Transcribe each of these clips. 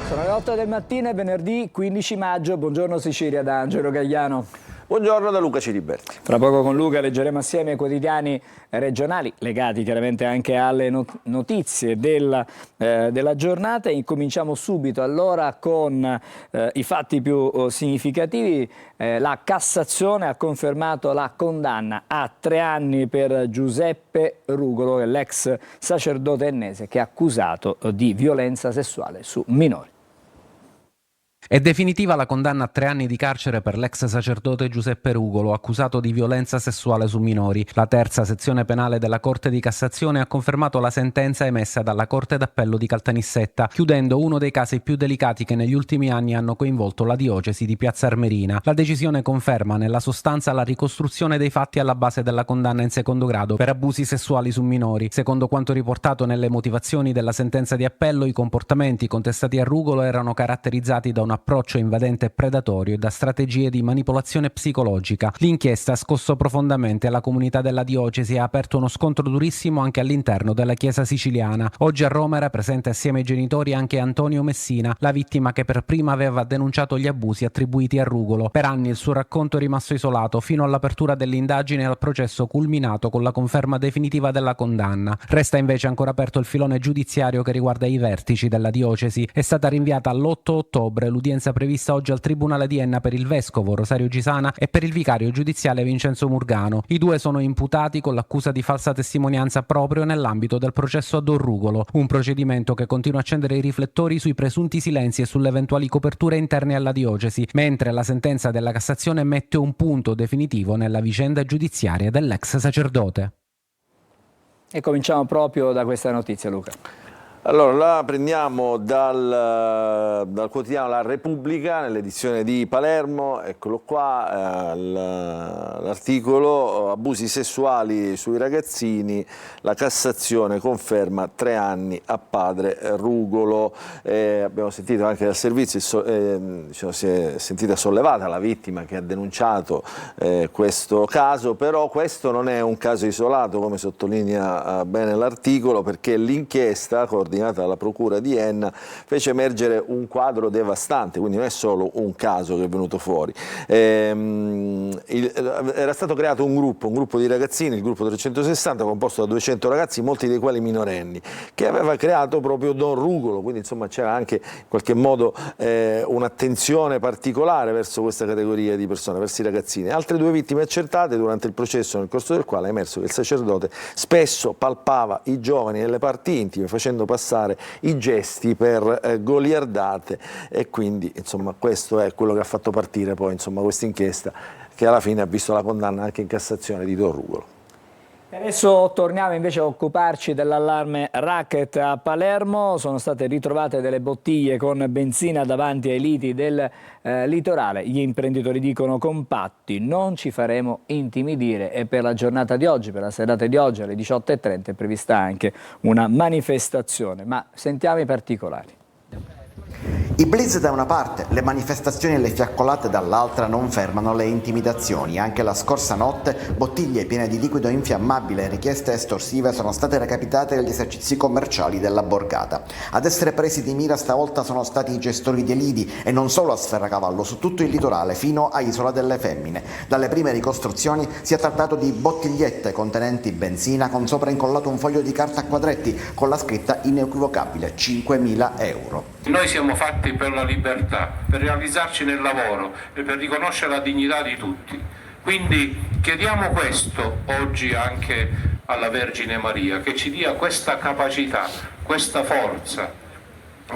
Sono le 8 del mattino, è venerdì 15 maggio. Buongiorno Sicilia da Angelo Gagliano. Buongiorno da Luca Ciliberti. Fra poco con Luca leggeremo assieme i quotidiani regionali, legati chiaramente anche alle notizie della giornata. Incominciamo subito allora con i fatti più significativi. La Cassazione ha confermato la condanna a 3 anni per Giuseppe Rugolo, l'ex sacerdote ennese che è accusato di violenza sessuale su minori. È definitiva la condanna a 3 anni di carcere per l'ex sacerdote Giuseppe Rugolo, accusato di violenza sessuale su minori. La terza sezione penale della Corte di Cassazione ha confermato la sentenza emessa dalla Corte d'Appello di Caltanissetta, chiudendo uno dei casi più delicati che negli ultimi anni hanno coinvolto la diocesi di Piazza Armerina. La decisione conferma nella sostanza la ricostruzione dei fatti alla base della condanna in secondo grado per abusi sessuali su minori. Secondo quanto riportato nelle motivazioni della sentenza di appello, i comportamenti contestati a Rugolo erano caratterizzati da un approccio invadente e predatorio e da strategie di manipolazione psicologica. L'inchiesta ha scosso profondamente la comunità della diocesi e ha aperto uno scontro durissimo anche all'interno della Chiesa siciliana. Oggi a Roma era presente assieme ai genitori anche Antonio Messina, la vittima che per prima aveva denunciato gli abusi attribuiti a Rugolo. Per anni il suo racconto è rimasto isolato fino all'apertura dell'indagine e al processo culminato con la conferma definitiva della condanna. Resta invece ancora aperto il filone giudiziario che riguarda i vertici della diocesi. È stata rinviata all'8 ottobre l'udienza prevista oggi al Tribunale di Enna per il vescovo Rosario Gisana e per il vicario giudiziale Vincenzo Murgano. I due sono imputati con l'accusa di falsa testimonianza proprio nell'ambito del processo a Don Rugolo, un procedimento che continua a accendere i riflettori sui presunti silenzi e sulle eventuali coperture interne alla diocesi, mentre la sentenza della Cassazione mette un punto definitivo nella vicenda giudiziaria dell'ex sacerdote. E cominciamo proprio da questa notizia, Luca. Allora, la prendiamo dal quotidiano La Repubblica, nell'edizione di Palermo, eccolo qua, l'articolo abusi sessuali sui ragazzini, la Cassazione conferma 3 anni a padre Rugolo. Abbiamo sentito anche dal servizio, diciamo, si è sentita sollevata la vittima che ha denunciato questo caso, però questo non è un caso isolato, come sottolinea bene l'articolo, perché l'inchiesta coordinata dalla Procura di Enna fece emergere un quadro devastante, quindi non è solo un caso che è venuto fuori. Era stato creato un gruppo di ragazzini, il gruppo 360, composto da 200 ragazzi, molti dei quali minorenni, che aveva creato proprio Don Rugolo, quindi insomma c'era anche in qualche modo un'attenzione particolare verso questa categoria di persone, verso i ragazzini. Altre 2 vittime accertate durante il processo, nel corso del quale è emerso che il sacerdote spesso palpava i giovani nelle parti intime, facendo passare i gesti per goliardate, e quindi insomma questo è quello che ha fatto partire poi insomma questa inchiesta, che alla fine ha visto la condanna anche in Cassazione di Don Rugolo. Adesso torniamo invece a occuparci dell'allarme racket a Palermo. Sono state ritrovate delle bottiglie con benzina davanti ai liti del litorale. Gli imprenditori dicono compatti, non ci faremo intimidire, e per la giornata di oggi, per la serata di oggi alle 18:30 è prevista anche una manifestazione, ma sentiamo i particolari. I blitz da una parte, le manifestazioni e le fiaccolate dall'altra non fermano le intimidazioni. Anche la scorsa notte bottiglie piene di liquido infiammabile e richieste estorsive sono state recapitate negli esercizi commerciali della borgata. Ad essere presi di mira stavolta sono stati i gestori dei lidi, e non solo a Sferracavallo, su tutto il litorale fino a Isola delle Femmine. Dalle prime ricostruzioni si è trattato di bottigliette contenenti benzina con sopra incollato un foglio di carta a quadretti con la scritta inequivocabile 5.000 euro. Noi siamo fatti per la libertà, per realizzarci nel lavoro e per riconoscere la dignità di tutti. Quindi chiediamo questo oggi anche alla Vergine Maria, che ci dia questa capacità, questa forza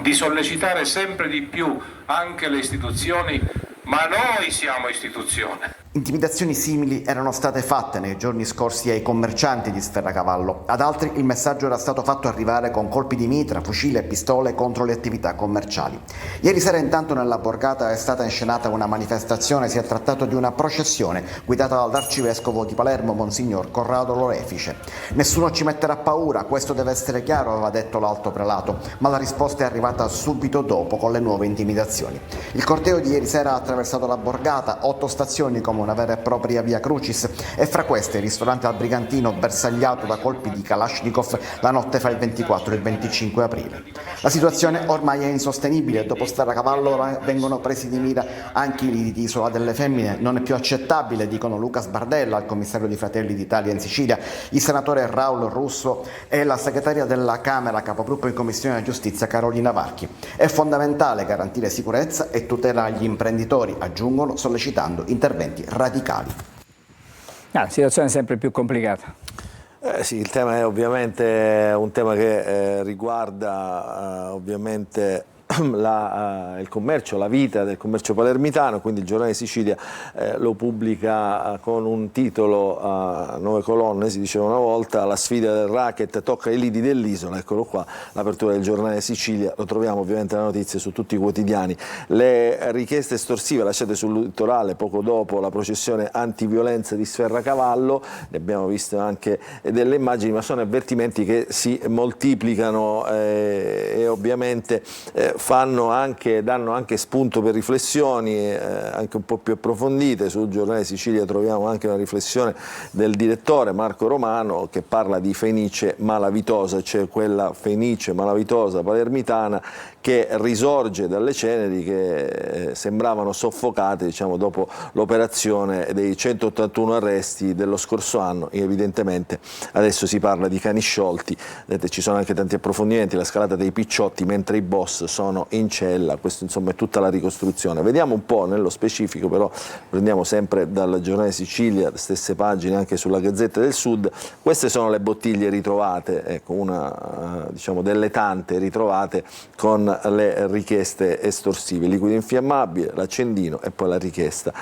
di sollecitare sempre di più anche le istituzioni, ma noi siamo istituzione. Intimidazioni simili erano state fatte nei giorni scorsi ai commercianti di Sferracavallo. Ad altri il messaggio era stato fatto arrivare con colpi di mitra, fucile e pistole contro le attività commerciali. Ieri sera intanto nella borgata è stata inscenata una manifestazione. Si è trattato di una processione guidata dall'arcivescovo di Palermo, Monsignor Corrado Lorefice. Nessuno ci metterà paura, questo deve essere chiaro, aveva detto l'alto prelato, ma la risposta è arrivata subito dopo con le nuove intimidazioni. Il corteo di ieri sera ha attraversato la borgata, 8 stazioni come come una vera e propria via crucis, e fra queste il ristorante al Brigantino bersagliato da colpi di Kalashnikov la notte fra il 24 e il 25 aprile. La situazione ormai è insostenibile e dopo stare a cavallo vengono presi di mira anche i lidi di Isola delle Femmine. Non è più accettabile, dicono Lucas Bardella, il commissario di Fratelli d'Italia in Sicilia, il senatore Raul Russo e la segretaria della Camera, capogruppo in Commissione Giustizia Carolina Varchi. È fondamentale garantire sicurezza e tutela agli imprenditori, aggiungono, sollecitando interventi radicali. La situazione è sempre più complicata. Sì, il tema è ovviamente un tema che riguarda ovviamente il commercio, la vita del commercio palermitano, quindi il Giornale di Sicilia lo pubblica con un titolo a 9 colonne, si diceva una volta: la sfida del racket tocca i lidi dell'isola. Eccolo qua, l'apertura del Giornale di Sicilia, lo troviamo ovviamente la notizia su tutti i quotidiani. Le richieste estorsive lasciate sul litorale poco dopo la processione antiviolenza di Sferracavallo, ne abbiamo visto anche delle immagini, ma sono avvertimenti che si moltiplicano e ovviamente danno anche spunto per riflessioni anche un po' più approfondite. Sul Giornale Sicilia troviamo anche una riflessione del direttore Marco Romano, che parla di Fenice malavitosa, cioè quella Fenice malavitosa palermitana che risorge dalle ceneri che sembravano soffocate, diciamo, dopo l'operazione dei 181 arresti dello scorso anno. Evidentemente adesso si parla di cani sciolti. Vedete, ci sono anche tanti approfondimenti, la scalata dei picciotti mentre i boss sono in cella. Questo insomma è tutta la ricostruzione. Vediamo un po' nello specifico, però prendiamo sempre dal Giornale Sicilia, stesse pagine anche sulla Gazzetta del Sud. Queste sono le bottiglie ritrovate, ecco, una diciamo delle tante ritrovate con le richieste estorsive: liquido infiammabile, l'accendino e poi la richiesta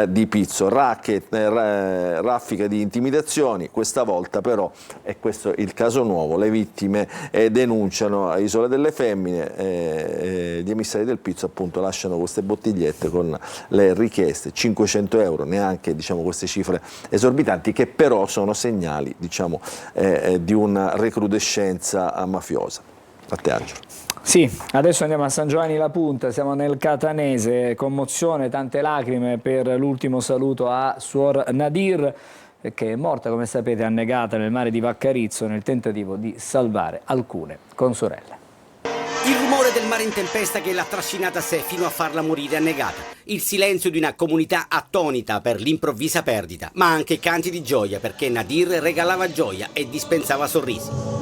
di pizzo, racket, raffica di intimidazioni. Questa volta però, e questo è il caso nuovo, le vittime denunciano a Isola delle Femmine, gli emissari del pizzo appunto lasciano queste bottigliette con le richieste, 500 euro, neanche diciamo queste cifre esorbitanti, che però sono segnali diciamo di una recrudescenza mafiosa. A te, Angelo. Sì, adesso andiamo a San Giovanni La Punta, siamo nel Catanese, commozione, tante lacrime per l'ultimo saluto a Suor Nadir, che è morta, come sapete, annegata nel mare di Vaccarizzo nel tentativo di salvare alcune consorelle. Il rumore del mare in tempesta che l'ha trascinata a sé fino a farla morire annegata. Il silenzio di una comunità attonita per l'improvvisa perdita, ma anche canti di gioia perché Nadir regalava gioia e dispensava sorrisi.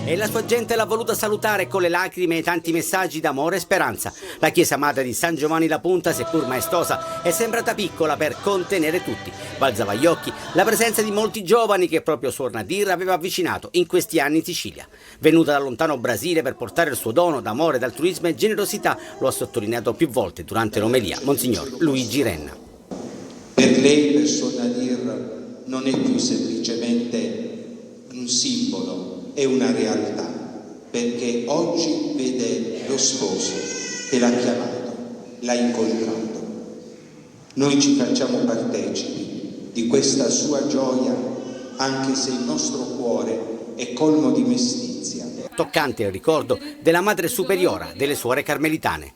E la sua gente l'ha voluta salutare con le lacrime e tanti messaggi d'amore e speranza. La chiesa madre di San Giovanni La Punta, seppur maestosa, è sembrata piccola per contenere tutti. Balzava agli occhi la presenza di molti giovani che proprio Suor Nadir aveva avvicinato in questi anni in Sicilia. Venuta dal lontano Brasile per portare il suo dono d'amore, d'altruismo e generosità, lo ha sottolineato più volte durante l'omelia Monsignor Luigi Renna. Per lei, per Suor Nadir, non è più semplicemente un simbolo, è una realtà, perché oggi vede lo sposo che l'ha chiamato, l'ha incontrato. Noi ci facciamo partecipi di questa sua gioia, anche se il nostro cuore è colmo di mestizia. Toccante il ricordo della madre superiora delle suore carmelitane.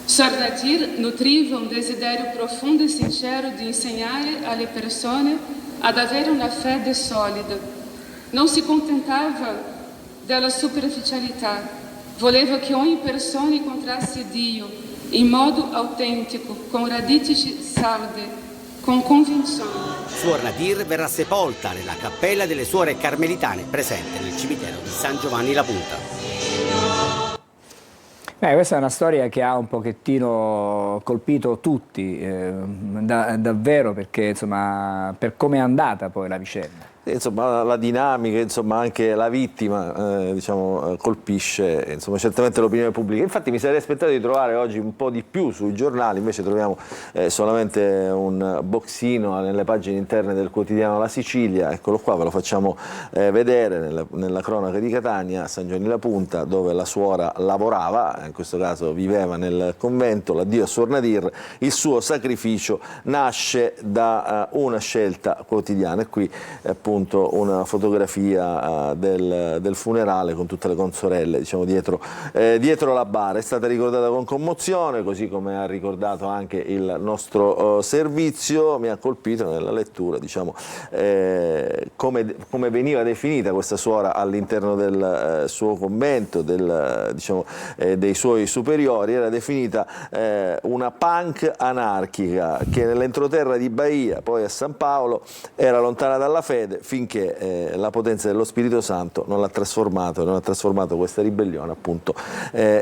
Suor Nadir nutriva un desiderio profondo e sincero di insegnare alle persone ad avere una fede solida. Non si contentava della superficialità, voleva che ogni persona incontrasse Dio in modo autentico, con radici salde, con convinzione. Suor Nadir verrà sepolta nella cappella delle suore carmelitane presente nel cimitero di San Giovanni La Punta. Questa è una storia che ha un pochettino colpito tutti, davvero, perché insomma, per come è andata poi la vicenda. insomma, la dinamica, insomma, anche la vittima diciamo, colpisce insomma, certamente l'opinione pubblica. Infatti mi sarei aspettato di trovare oggi un po' di più sui giornali, invece troviamo solamente un boxino nelle pagine interne del quotidiano La Sicilia. Eccolo qua, ve lo facciamo vedere nella cronaca di Catania, San Giovanni la Punta, dove la suora lavorava, in questo caso viveva nel convento. L'addio a Suor Nadir, il suo sacrificio nasce da una scelta quotidiana. E qui appunto una fotografia del funerale con tutte le consorelle, diciamo, dietro la bara. È stata ricordata con commozione, così come ha ricordato anche il nostro servizio. Mi ha colpito nella lettura, diciamo, come veniva definita questa suora all'interno del suo convento, diciamo, dei suoi superiori. Era definita una punk anarchica che nell'entroterra di Bahia, poi a San Paolo, era lontana dalla fede finché la potenza dello Spirito Santo non l'ha trasformato questa ribellione appunto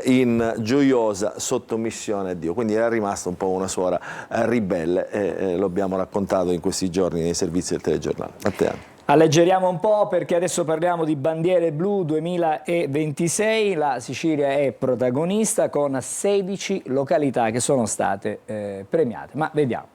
in gioiosa sottomissione a Dio. Quindi era rimasta un po' una suora ribelle e lo abbiamo raccontato in questi giorni nei servizi del telegiornale. A te. Alleggeriamo un po' perché adesso parliamo di Bandiere Blu 2026. La Sicilia è protagonista con 16 località che sono state premiate. Ma vediamo.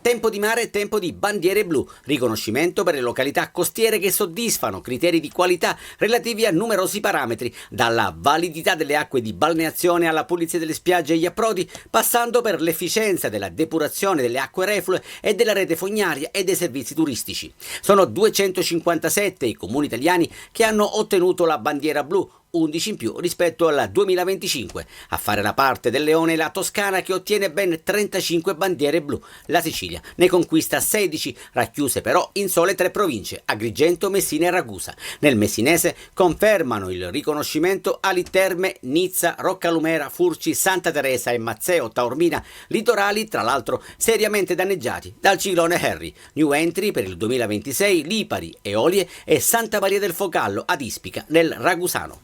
Tempo di mare e tempo di bandiere blu, riconoscimento per le località costiere che soddisfano criteri di qualità relativi a numerosi parametri, dalla validità delle acque di balneazione alla pulizia delle spiagge e gli approdi, passando per l'efficienza della depurazione delle acque reflue e della rete fognaria e dei servizi turistici. Sono 257 i comuni italiani che hanno ottenuto la bandiera blu, 11 in più rispetto al 2025. A fare la parte del leone la Toscana, che ottiene ben 35 bandiere blu. La Sicilia ne conquista 16, racchiuse però in sole 3 province, Agrigento, Messina e Ragusa. Nel messinese confermano il riconoscimento Ali Terme, Nizza, Roccalumera, Furci, Santa Teresa e Mazzeo, Taormina, litorali tra l'altro seriamente danneggiati dal ciclone Harry. New entry per il 2026 Lipari, Eolie e Santa Maria del Focallo ad Ispica nel Ragusano.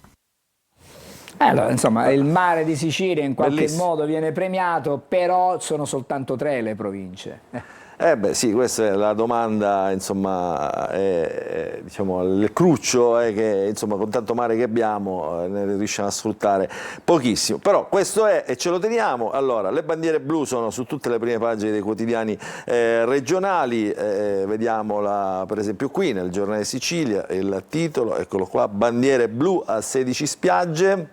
Allora, insomma, il mare di Sicilia in qualche Bellissimo. modo viene premiato, però sono soltanto 3 le province. Beh sì, questa è la domanda, insomma, diciamo, il cruccio è che insomma, con tanto mare che abbiamo ne riusciamo a sfruttare pochissimo, però questo è e ce lo teniamo. Allora, le bandiere blu sono su tutte le prime pagine dei quotidiani regionali, vediamola per esempio qui nel Giornale Sicilia, il titolo, eccolo qua, bandiere blu a 16 spiagge,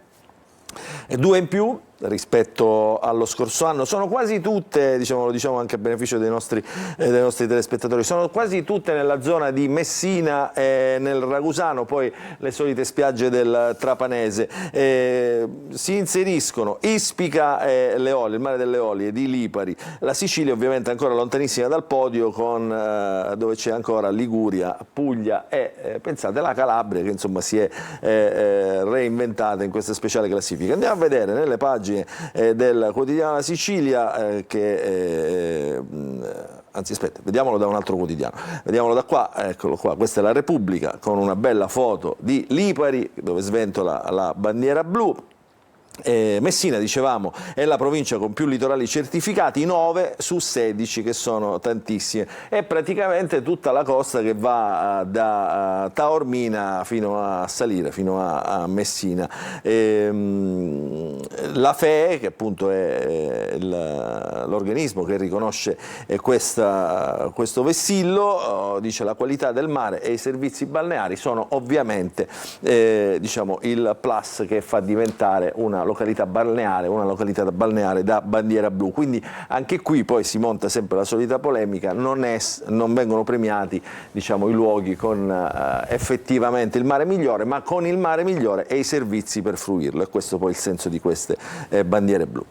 2 in più rispetto allo scorso anno. Sono quasi tutte, diciamo, lo diciamo anche a beneficio dei nostri telespettatori, sono quasi tutte nella zona di Messina e nel Ragusano, poi le solite spiagge del Trapanese. Si inseriscono Ispica e Leolie, il mare delle Eolie, di Lipari. La Sicilia ovviamente ancora lontanissima dal podio, con dove c'è ancora Liguria, Puglia e pensate la Calabria, che insomma si è reinventata in questa speciale classifica. Andiamo a vedere nelle pagine del quotidiano La Sicilia anzi aspetta, vediamolo da un altro quotidiano, vediamolo da qua, eccolo qua, questa è la Repubblica con una bella foto di Lipari dove sventola la bandiera blu. Messina, dicevamo, è la provincia con più litorali certificati, 9 su 16, che sono tantissime, e praticamente tutta la costa che va da Taormina fino a salire, fino a Messina. La FEE, che appunto è l'organismo che riconosce questo vessillo, dice: la qualità del mare e i servizi balneari sono ovviamente diciamo, il plus che fa diventare una località balneare da bandiera blu. Quindi anche qui poi si monta sempre la solita polemica, non vengono premiati, diciamo, i luoghi con effettivamente il mare migliore, ma con il mare migliore e i servizi per fruirlo, e questo poi è il senso di queste bandiere blu.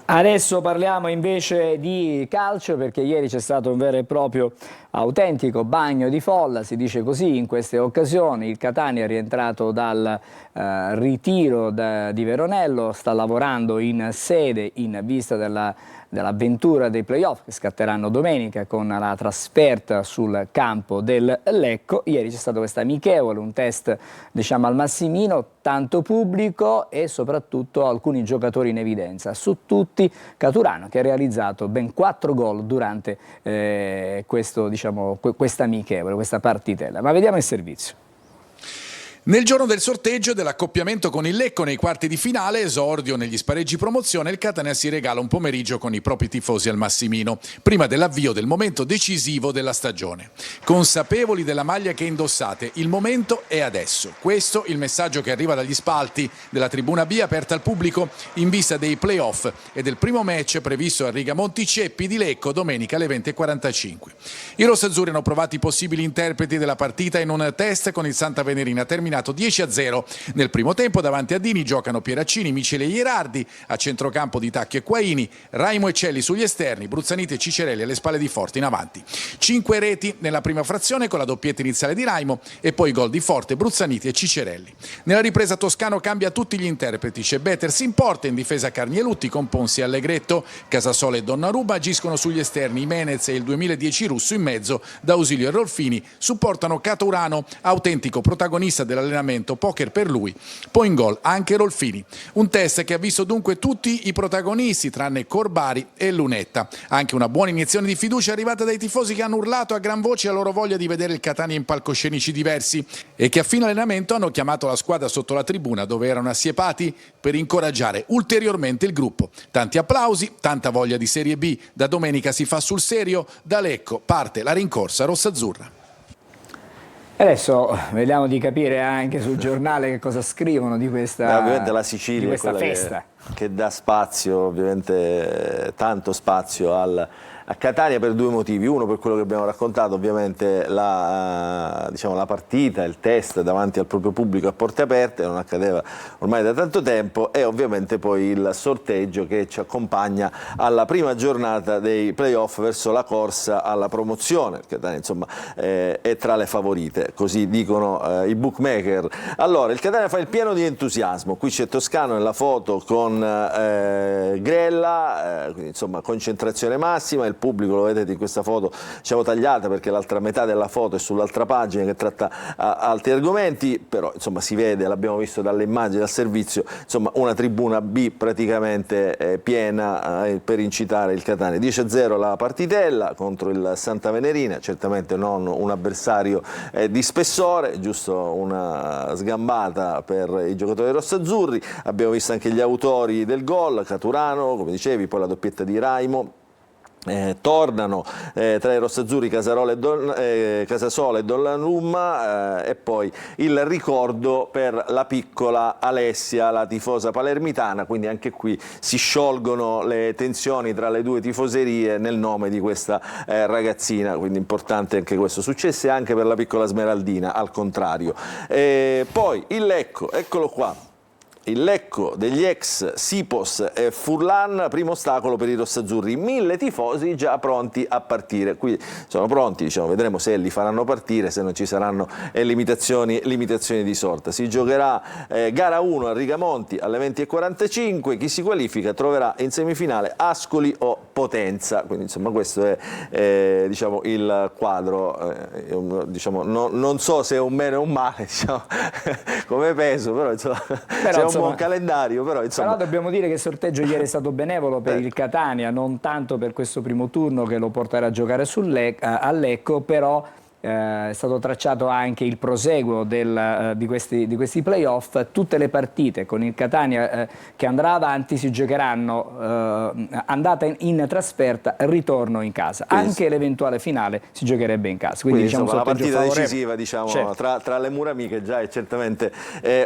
Adesso parliamo invece di calcio, perché ieri c'è stato un vero e proprio autentico bagno di folla, si dice così in queste occasioni. Il Catania è rientrato dal ritiro di Veronello, sta lavorando in sede in vista della dell'avventura dei playoff che scatteranno domenica con la trasferta sul campo del Lecco. Ieri c'è stato questo amichevole, un test diciamo al Massimino, tanto pubblico e soprattutto alcuni giocatori in evidenza, su tutti Caturano, che ha realizzato ben 4 gol durante questa amichevole, questa partitella. Ma vediamo il servizio. Nel giorno del sorteggio dell'accoppiamento con il Lecco nei quarti di finale, esordio negli spareggi promozione, il Catania si regala un pomeriggio con i propri tifosi al Massimino, prima dell'avvio del momento decisivo della stagione. Consapevoli della maglia che indossate, il momento è adesso. Questo il messaggio che arriva dagli spalti della tribuna B aperta al pubblico in vista dei playoff e del primo match previsto a Rigamonti Ceppi di Lecco domenica alle 20:45. I rossazzurri hanno provato i possibili interpreti della partita in un test con il Santa Venerina terminato 10-0 nel primo tempo. Davanti a Dini giocano Pieraccini, Miceli e Ierardi, a centrocampo Di Tacchi e Quaini, Raimo e Celli sugli esterni, Bruzzaniti e Cicerelli alle spalle di Forte in avanti. 5 reti nella prima frazione con la doppietta iniziale di Raimo e poi gol di Forte, Bruzzaniti e Cicerelli. Nella ripresa Toscano cambia tutti gli interpreti, c'è Betters in porta, in difesa Carnielutti con Ponzi e Allegretto, Casasola e Donnarumma agiscono sugli esterni, Menez e il 2010 Russo in mezzo, D'Ausilio e Rolfini supportano Caturano, autentico protagonista dell'allenamento, poker per lui, poi in gol anche Rolfini. Un test che ha visto dunque tutti i protagonisti tranne Corbari e Lunetta. Anche una buona iniezione di fiducia arrivata dai tifosi che hanno urlato a gran voce la loro voglia di vedere il Catania in palcoscenici diversi e che a fine allenamento hanno chiamato la squadra sotto la tribuna dove erano assiepati per incoraggiare ulteriormente il gruppo. Tanti applausi, tanta voglia di Serie B, da domenica si fa sul serio, da Lecco parte la rincorsa rossazzurra. Adesso vediamo di capire anche sul giornale che cosa scrivono di questa, ovviamente la Sicilia di questa è quella festa. Che dà spazio, ovviamente tanto spazio a Catania per 2 motivi. Uno, per quello che abbiamo raccontato, ovviamente la partita, il test davanti al proprio pubblico a porte aperte, non accadeva ormai da tanto tempo, e ovviamente poi il sorteggio che ci accompagna alla prima giornata dei playoff verso la corsa alla promozione. Il Catania insomma è tra le favorite, così dicono i bookmaker. Allora, il Catania fa il pieno di entusiasmo, qui c'è Toscano nella foto con Grella, quindi insomma concentrazione massima. Il pubblico lo vedete in questa foto, diciamo tagliata perché l'altra metà della foto è sull'altra pagina che tratta altri argomenti, però insomma si vede, l'abbiamo visto dalle immagini dal servizio, insomma una tribuna B praticamente piena per incitare il Catania. 10-0 la partitella contro il Santa Venerina, certamente non un avversario di spessore, giusto una sgambata per i giocatori rossazzurri. Abbiamo visto anche gli autori del gol, Caturano, come dicevi, poi la doppietta di Raimo. Tornano tra i rossazzurri Casasola e Donnarumma, e poi il ricordo per la piccola Alessia, la tifosa palermitana, quindi anche qui si sciolgono le tensioni tra le 2 tifoserie nel nome di questa ragazzina, quindi importante anche questo. Successe anche per la piccola Smeraldina, al contrario. Poi il Lecco, eccolo qua. Il Lecco degli ex Sipos e Furlan, primo ostacolo per i rossazzurri, 1000 tifosi già pronti a partire. Qui sono pronti, diciamo, vedremo se li faranno partire, se non ci saranno limitazioni di sorta. Si giocherà gara 1 a Rigamonti alle 20:45, chi si qualifica troverà in semifinale Ascoli o Potenza, quindi insomma questo è diciamo, il quadro, diciamo, non so se è un bene o un male, diciamo, come peso, però insomma, se è un buon calendario, però insomma. Però dobbiamo dire che il sorteggio ieri è stato benevolo per il Catania, non tanto per questo primo turno che lo porterà a giocare a Lecco, però è stato tracciato anche il proseguo di questi playoff. Tutte le partite con il Catania che andrà avanti si giocheranno andata in trasferta, ritorno in casa. Quindi, anche l'eventuale finale si giocherebbe in casa. Quindi diciamo, insomma, la partita favorevole. decisiva, diciamo, certo, tra le mura amiche già è certamente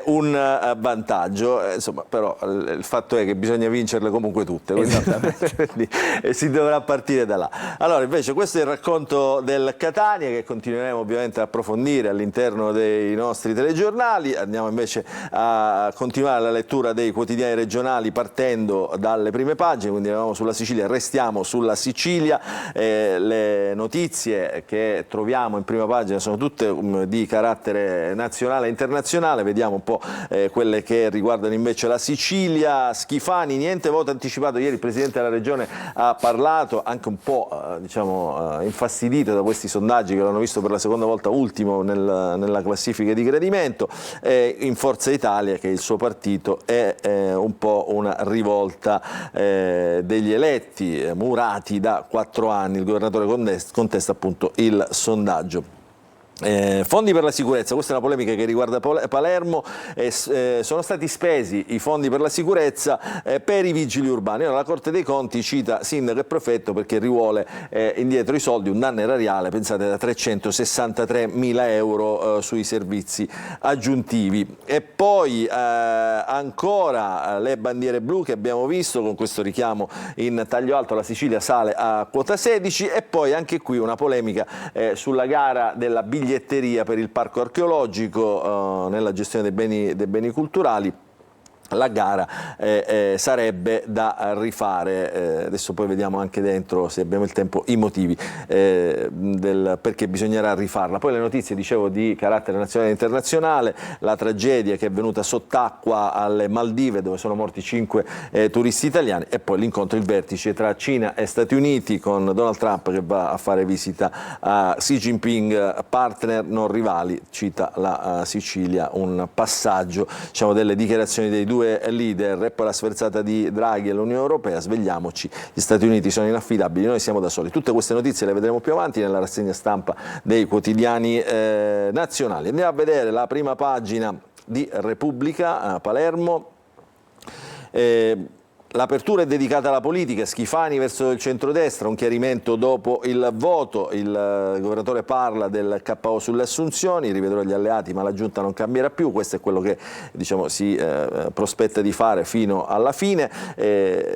un vantaggio, insomma, però il fatto è che bisogna vincerle comunque tutte, quindi si dovrà partire da là. Allora invece questo è il racconto del Catania che continua continueremo ovviamente a approfondire all'interno dei nostri telegiornali. Andiamo invece a continuare la lettura dei quotidiani regionali partendo dalle prime pagine, quindi eravamo sulla Sicilia, restiamo sulla Sicilia. Le notizie che troviamo in prima pagina sono tutte di carattere nazionale e internazionale, vediamo un po' quelle che riguardano invece la Sicilia. Schifani, niente voto anticipato, ieri il Presidente della Regione ha parlato, anche un po' infastidito da questi sondaggi che l'hanno visto per la seconda volta ultimo nella classifica di gradimento. In Forza Italia, che è il suo partito, è un po' una rivolta degli eletti, Murati da 4 anni, il governatore contesta appunto il sondaggio. Fondi per la sicurezza, questa è una polemica che riguarda Palermo. Sono stati spesi i fondi per la sicurezza per i vigili urbani. Ora la Corte dei Conti cita sindaco e prefetto perché rivuole indietro i soldi, un danno erariale, pensate, da 363.000 euro sui servizi aggiuntivi. E poi ancora le bandiere blu che abbiamo visto, con questo richiamo in taglio alto, la Sicilia sale a quota 16, e poi anche qui una polemica sulla gara della biglietteria per il parco archeologico nella gestione dei beni culturali. La gara sarebbe da rifare, adesso poi vediamo anche dentro, se abbiamo il tempo, i motivi perché bisognerà rifarla. Poi le notizie, dicevo, di carattere nazionale e internazionale, la tragedia che è venuta sott'acqua alle Maldive dove sono morti 5 turisti italiani, e poi l'incontro, il vertice tra Cina e Stati Uniti con Donald Trump che va a fare visita a Xi Jinping, partner non rivali, cita la Sicilia, un passaggio, diciamo, delle dichiarazioni dei due leader. E poi la sferzata di Draghi all'Unione Europea: svegliamoci, gli Stati Uniti sono inaffidabili, noi siamo da soli. Tutte queste notizie le vedremo più avanti nella rassegna stampa dei quotidiani nazionali. Andiamo a vedere la prima pagina di Repubblica a Palermo. L'apertura è dedicata alla politica, Schifani verso il centrodestra, un chiarimento dopo il voto, il governatore parla del KO sulle assunzioni, rivedrò gli alleati ma la giunta non cambierà più, questo è quello che, diciamo, si prospetta di fare fino alla fine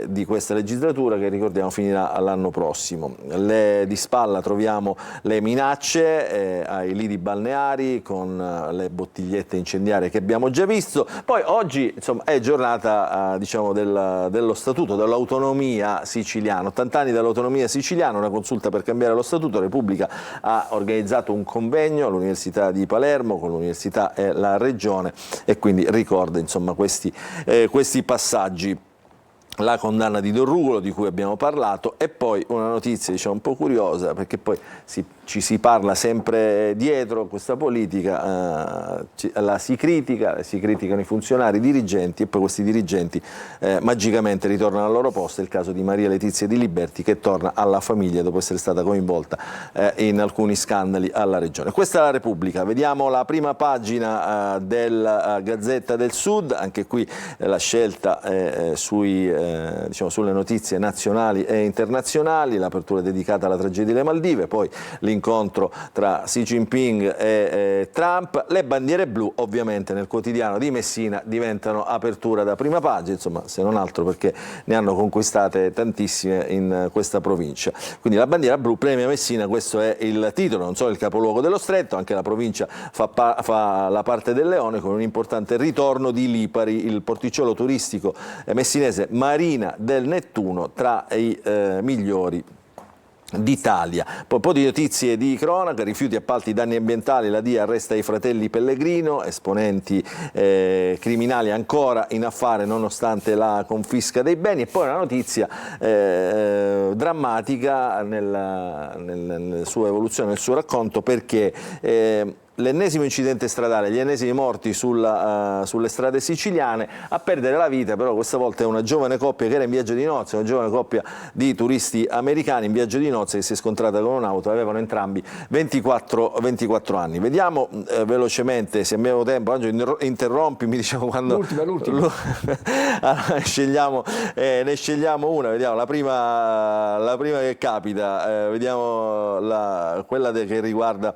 di questa legislatura, che ricordiamo finirà l'anno prossimo. Di spalla troviamo le minacce ai lidi balneari con le bottigliette incendiarie che abbiamo già visto. Poi oggi, insomma, è giornata diciamo dello statuto, dell'autonomia siciliana, 80 anni dell'autonomia siciliana, una consulta per cambiare lo statuto. Repubblica ha organizzato un convegno all'Università di Palermo con l'Università e la Regione, e quindi ricorda, insomma, questi passaggi. La condanna di Don Rugolo, di cui abbiamo parlato, e poi una notizia, diciamo, un po' curiosa, perché poi ci si parla sempre dietro questa politica, la si criticano i funzionari, i dirigenti, e poi questi dirigenti magicamente ritornano al loro posto. È il caso di Maria Letizia Di Liberti, che torna alla famiglia dopo essere stata coinvolta in alcuni scandali alla Regione. Questa è la Repubblica. Vediamo la prima pagina della Gazzetta del Sud, anche qui la scelta diciamo, sulle notizie nazionali e internazionali. L'apertura è dedicata alla tragedia delle Maldive, poi l'incontro tra Xi Jinping e Trump. Le bandiere blu, ovviamente, nel quotidiano di Messina diventano apertura da prima pagina, insomma, se non altro perché ne hanno conquistate tantissime in questa provincia. Quindi la bandiera blu premia Messina, questo è il titolo, non solo il capoluogo dello stretto, anche la provincia fa la parte del leone, con un importante ritorno di Lipari, il porticciolo turistico messinese Marina del Nettuno, tra i migliori d'Italia. Poi un po' di notizie di cronaca: rifiuti, appalti, danni ambientali, la DIA arresta i fratelli Pellegrino, esponenti criminali ancora in affare nonostante la confisca dei beni. E poi una notizia drammatica nella sua evoluzione, nel suo racconto, perché l'ennesimo incidente stradale, gli ennesimi morti sulle strade siciliane. A perdere la vita però questa volta è una giovane coppia che era in viaggio di nozze, una giovane coppia di turisti americani in viaggio di nozze che si è scontrata con un'auto. Avevano entrambi 24 anni. Vediamo velocemente, se abbiamo tempo. Angelo, interrompimi, diciamo, quando l'ultima. Allora, ne scegliamo una, vediamo la prima che capita, vediamo quella che riguarda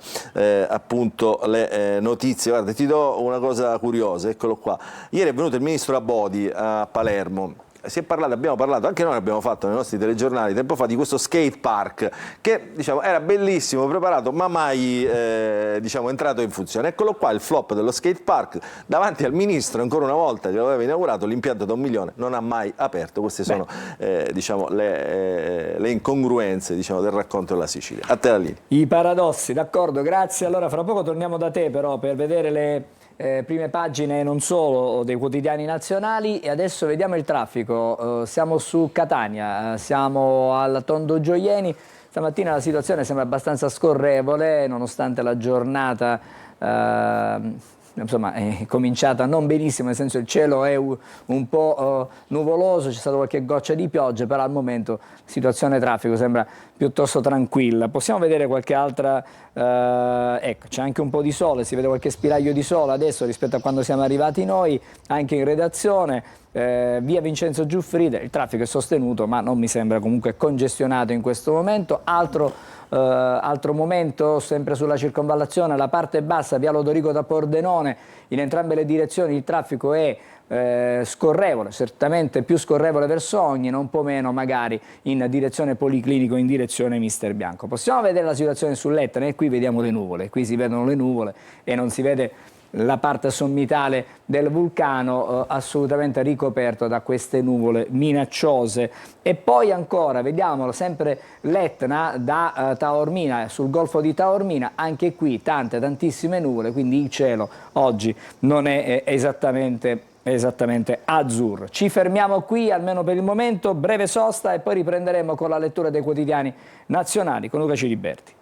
appunto le notizie. Guarda, ti do una cosa curiosa, eccolo qua. Ieri è venuto il ministro Abodi a Palermo. abbiamo parlato, anche noi abbiamo fatto nei nostri telegiornali tempo fa, di questo skate park che diciamo era bellissimo, preparato, ma mai diciamo entrato in funzione. Eccolo qua il flop dello skate park davanti al ministro, ancora una volta che lo aveva inaugurato, l'impianto da 1 milione non ha mai aperto. Queste sono diciamo, le incongruenze, diciamo, del racconto della Sicilia. A te la linea. I paradossi, d'accordo, grazie. Allora fra poco torniamo da te però per vedere le prime pagine non solo dei quotidiani nazionali, e adesso vediamo il traffico. Siamo su Catania, siamo al Tondo Gioieni. Stamattina la situazione sembra abbastanza scorrevole nonostante la giornata insomma, è cominciata non benissimo, nel senso il cielo è un po' nuvoloso, c'è stata qualche goccia di pioggia, però al momento la situazione traffico sembra piuttosto tranquilla. Possiamo vedere qualche altra, ecco, c'è anche un po' di sole, si vede qualche spiraglio di sole adesso rispetto a quando siamo arrivati noi, anche in redazione. Via Vincenzo Giuffrida, il traffico è sostenuto ma non mi sembra comunque congestionato in questo momento. Altro momento sempre sulla circonvallazione, la parte bassa, via Lodorico da Pordenone, in entrambe le direzioni il traffico è scorrevole, certamente più scorrevole verso Ogni, non un po' meno magari in direzione Policlinico, in direzione Mister Bianco. Possiamo vedere la situazione sull'Etna e qui vediamo le nuvole, qui si vedono le nuvole e non si vede la parte sommitale del vulcano assolutamente ricoperto da queste nuvole minacciose. E poi ancora vediamo sempre l'Etna da Taormina, sul golfo di Taormina, anche qui tantissime nuvole, quindi il cielo oggi non è esattamente azzurro. Ci fermiamo qui almeno per il momento, breve sosta e poi riprenderemo con la lettura dei quotidiani nazionali con Luca Ciliberti.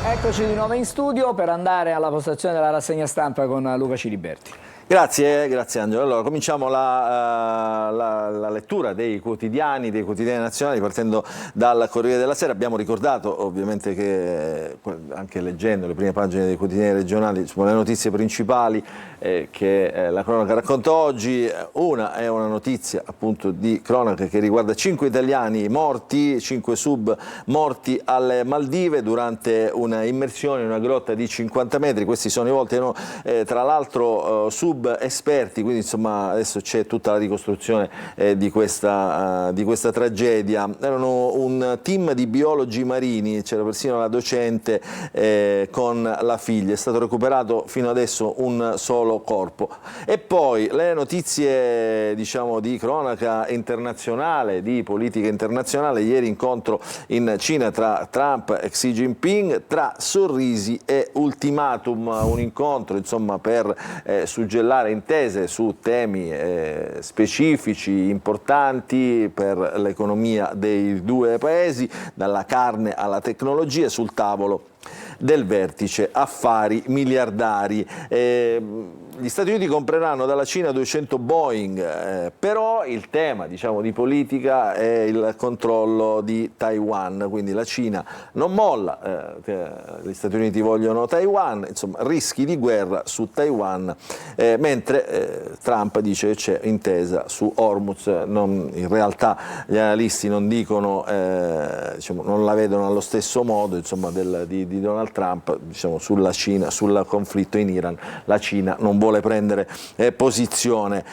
Eccoci di nuovo in studio per andare alla postazione della rassegna stampa con Luca Ciliberti. Grazie Angelo. Allora, cominciamo la lettura dei quotidiani nazionali partendo dal Corriere della Sera. Abbiamo ricordato ovviamente che anche leggendo le prime pagine dei quotidiani regionali sono le notizie principali che la cronaca racconta oggi. Una è una notizia appunto di cronaca che riguarda 5 italiani morti, 5 sub morti alle Maldive durante una immersione in una grotta di 50 metri. Questi sono i volti, tra l'altro sub esperti, quindi insomma adesso c'è tutta la ricostruzione di questa tragedia. Erano un team di biologi marini, c'era persino la docente con la figlia. È stato recuperato fino adesso un solo corpo. E poi le notizie, diciamo, di cronaca internazionale, di politica internazionale. Ieri incontro in Cina tra Trump e Xi Jinping, tra sorrisi e ultimatum, un incontro insomma per suggellare intese su temi specifici, importanti per l'economia dei due paesi, dalla carne alla tecnologia, sul tavolo del vertice affari miliardari. Gli Stati Uniti compreranno dalla Cina 200 Boeing, però il tema, diciamo, di politica è il controllo di Taiwan, quindi la Cina non molla, gli Stati Uniti vogliono Taiwan, insomma rischi di guerra su Taiwan, mentre Trump dice che c'è intesa su Hormuz. In realtà gli analisti non dicono, diciamo, non la vedono allo stesso modo, insomma, di Donald Trump, diciamo, sulla Cina, sul conflitto in Iran. La Cina non vuole prendere posizione.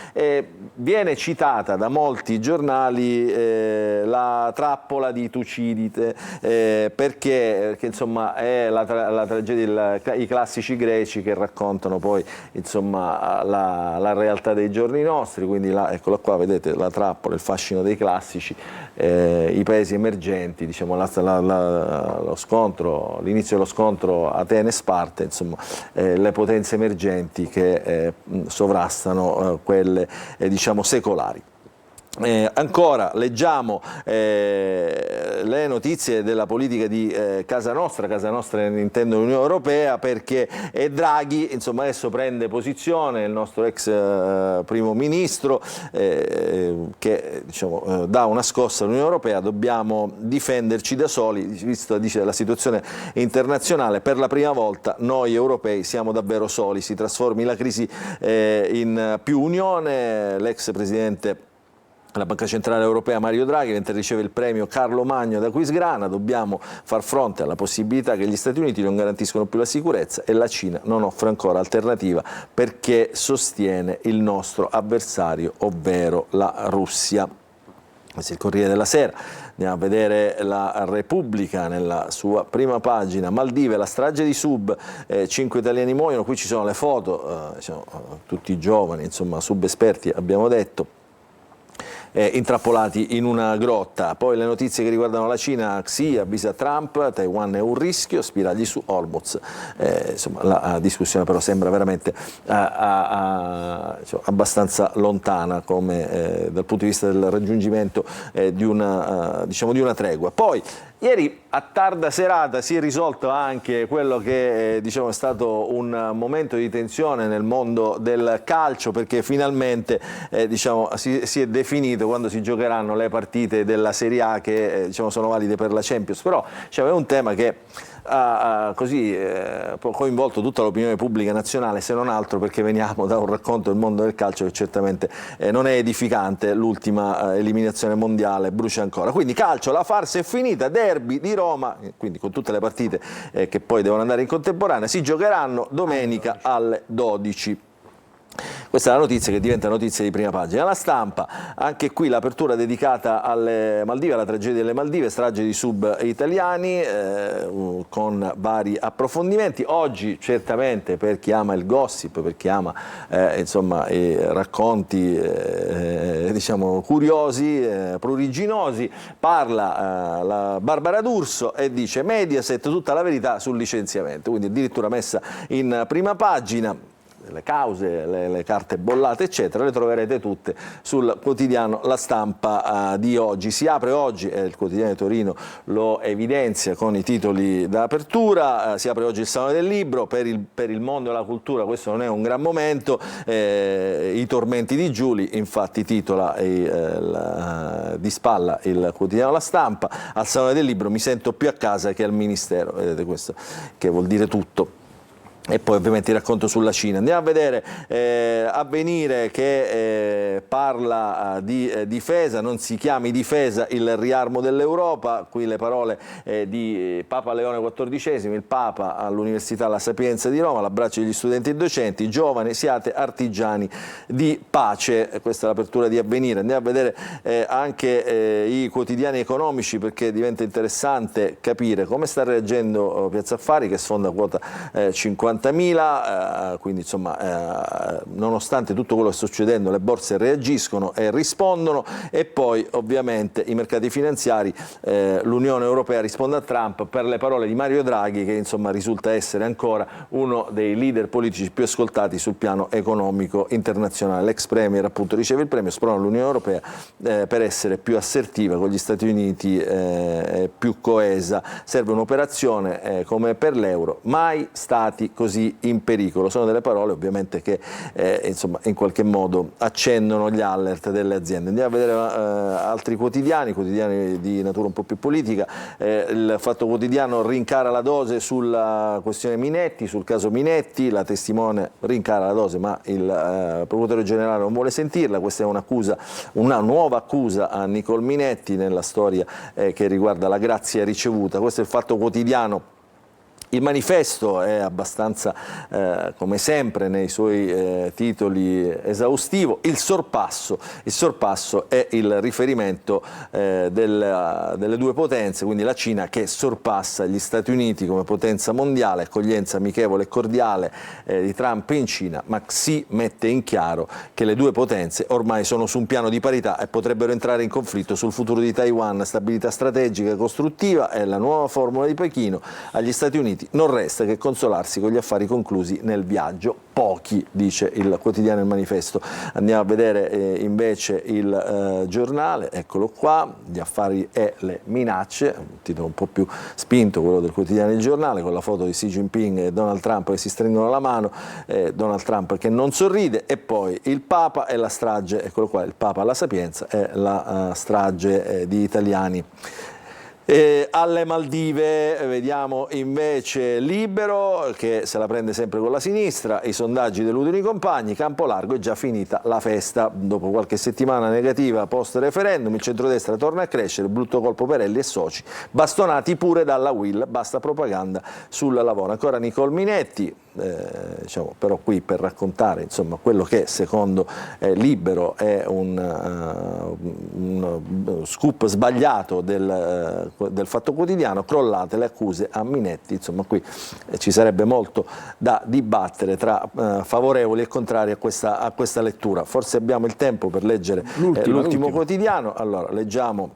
Viene citata da molti giornali la trappola di Tucidide, perché insomma è la tragedia, i classici greci che raccontano poi insomma la realtà dei giorni nostri, quindi eccola qua, vedete la trappola, il fascino dei classici, i paesi emergenti, diciamo lo scontro, l'inizio dello scontro Atene-Sparte, insomma le potenze emergenti che sovrastano quelle diciamo secolari. Ancora leggiamo le notizie della politica di casa nostra intendo l'Unione Europea, perché Draghi insomma adesso prende posizione, il nostro ex primo ministro, che diciamo dà una scossa all'Unione Europea. Dobbiamo difenderci da soli, vista la situazione internazionale. Per la prima volta noi europei siamo davvero soli, si trasformi la crisi in più unione. L'ex presidente la Banca Centrale Europea Mario Draghi, mentre riceve il premio Carlo Magno da Aquisgrana. Dobbiamo far fronte alla possibilità che gli Stati Uniti non garantiscono più la sicurezza e la Cina non offre ancora alternativa perché sostiene il nostro avversario, ovvero la Russia. Questo è il Corriere della Sera. Andiamo a vedere la Repubblica nella sua prima pagina. Maldive, la strage di Sub, 5 italiani muoiono. Qui ci sono le foto, tutti giovani, insomma, subesperti, abbiamo detto, intrappolati in una grotta. Poi le notizie che riguardano la Cina: Xi avvisa Trump, Taiwan è un rischio, spiragli su Hormuz. Insomma, la discussione però sembra veramente abbastanza lontana come, dal punto di vista del raggiungimento di una tregua. Poi ieri a tarda serata si è risolto anche quello che è stato un momento di tensione nel mondo del calcio, perché finalmente si è definito quando si giocheranno le partite della Serie A che sono valide per la Champions. Però c'è un tema che ha coinvolto tutta l'opinione pubblica nazionale, se non altro perché veniamo da un racconto del mondo del calcio che certamente non è edificante. L'ultima eliminazione mondiale brucia ancora. Quindi calcio, la farsa è finita, derby di Roma, quindi con tutte le partite che poi devono andare in contemporanea, si giocheranno domenica alle 12. Questa è la notizia che diventa notizia di prima pagina. La Stampa, anche qui l'apertura dedicata alle Maldive, alla tragedia delle Maldive, strage di sub italiani, con vari approfondimenti. Oggi certamente, per chi ama il gossip, per chi ama i racconti curiosi, pruriginosi, parla la Barbara D'Urso e dice: Mediaset, tutta la verità sul licenziamento. Quindi addirittura messa in prima pagina. Le cause, le carte bollate eccetera, le troverete tutte sul quotidiano La Stampa di oggi. Si apre oggi, il quotidiano di Torino lo evidenzia con i titoli d'apertura, si apre oggi il Salone del Libro. Per il mondo e la cultura questo non è un gran momento, i tormenti di Giuli, infatti titola di spalla il quotidiano La Stampa. Al Salone del Libro mi sento più a casa che al Ministero, vedete questo che vuol dire tutto. E poi ovviamente il racconto sulla Cina. Andiamo a vedere Avvenire che parla di difesa, non si chiami difesa il riarmo dell'Europa. Qui le parole di Papa Leone XIV, il Papa all'Università La Sapienza di Roma, l'abbraccio degli studenti e docenti: giovani, siate artigiani di pace. Questa è l'apertura di Avvenire. Andiamo a vedere anche i quotidiani economici, perché diventa interessante capire come sta reagendo Piazza Affari, che sfonda quota 50.000, quindi insomma nonostante tutto quello che sta succedendo le borse reagiscono e rispondono. E poi ovviamente i mercati finanziari, l'Unione Europea risponde a Trump per le parole di Mario Draghi, che insomma risulta essere ancora uno dei leader politici più ascoltati sul piano economico internazionale. L'ex premier appunto riceve il premio, sprona l'Unione Europea per essere più assertiva con gli Stati Uniti, più coesa. Serve un'operazione come per l'euro, mai stati così in pericolo. Sono delle parole ovviamente che insomma in qualche modo accendono gli alert delle aziende. Andiamo a vedere altri quotidiani di natura un po' più politica. Il Fatto Quotidiano rincara la dose sulla questione Minetti, sul caso Minetti. La testimone rincara la dose, ma il procuratore generale non vuole sentirla. Questa è una nuova accusa a Nicole Minetti nella storia che riguarda la grazia ricevuta. Questo è il Fatto Quotidiano. Il Manifesto è abbastanza, come sempre, nei suoi titoli esaustivo. Il sorpasso è il riferimento delle due potenze, quindi la Cina che sorpassa gli Stati Uniti come potenza mondiale, accoglienza amichevole e cordiale di Trump in Cina, ma Xi mette in chiaro che le due potenze ormai sono su un piano di parità e potrebbero entrare in conflitto sul futuro di Taiwan. Stabilità strategica e costruttiva è la nuova formula di Pechino. Agli Stati Uniti non resta che consolarsi con gli affari conclusi nel viaggio. Pochi, dice il quotidiano Il Manifesto. Andiamo a vedere invece il Giornale, eccolo qua, gli affari e le minacce, un titolo un po' più spinto quello del quotidiano Il Giornale, con la foto di Xi Jinping e Donald Trump che si stringono la mano, Donald Trump che non sorride. E poi il Papa e la strage, eccolo qua, il Papa alla Sapienza e la strage di italiani Alle Maldive vediamo invece Libero che se la prende sempre con la sinistra, i sondaggi deludano i compagni, campo largo, è già finita la festa. Dopo qualche settimana negativa post referendum il centrodestra torna a crescere, brutto colpo per Elli e soci, bastonati pure dalla Will, basta propaganda sul lavoro. Ancora Nicole Minetti, diciamo, però qui per raccontare insomma quello che secondo Libero è un scoop sbagliato del Fatto Quotidiano, crollate le accuse a Minetti. Insomma qui ci sarebbe molto da dibattere tra favorevoli e contrari a questa lettura. Forse abbiamo il tempo per leggere l'ultimo quotidiano. Allora leggiamo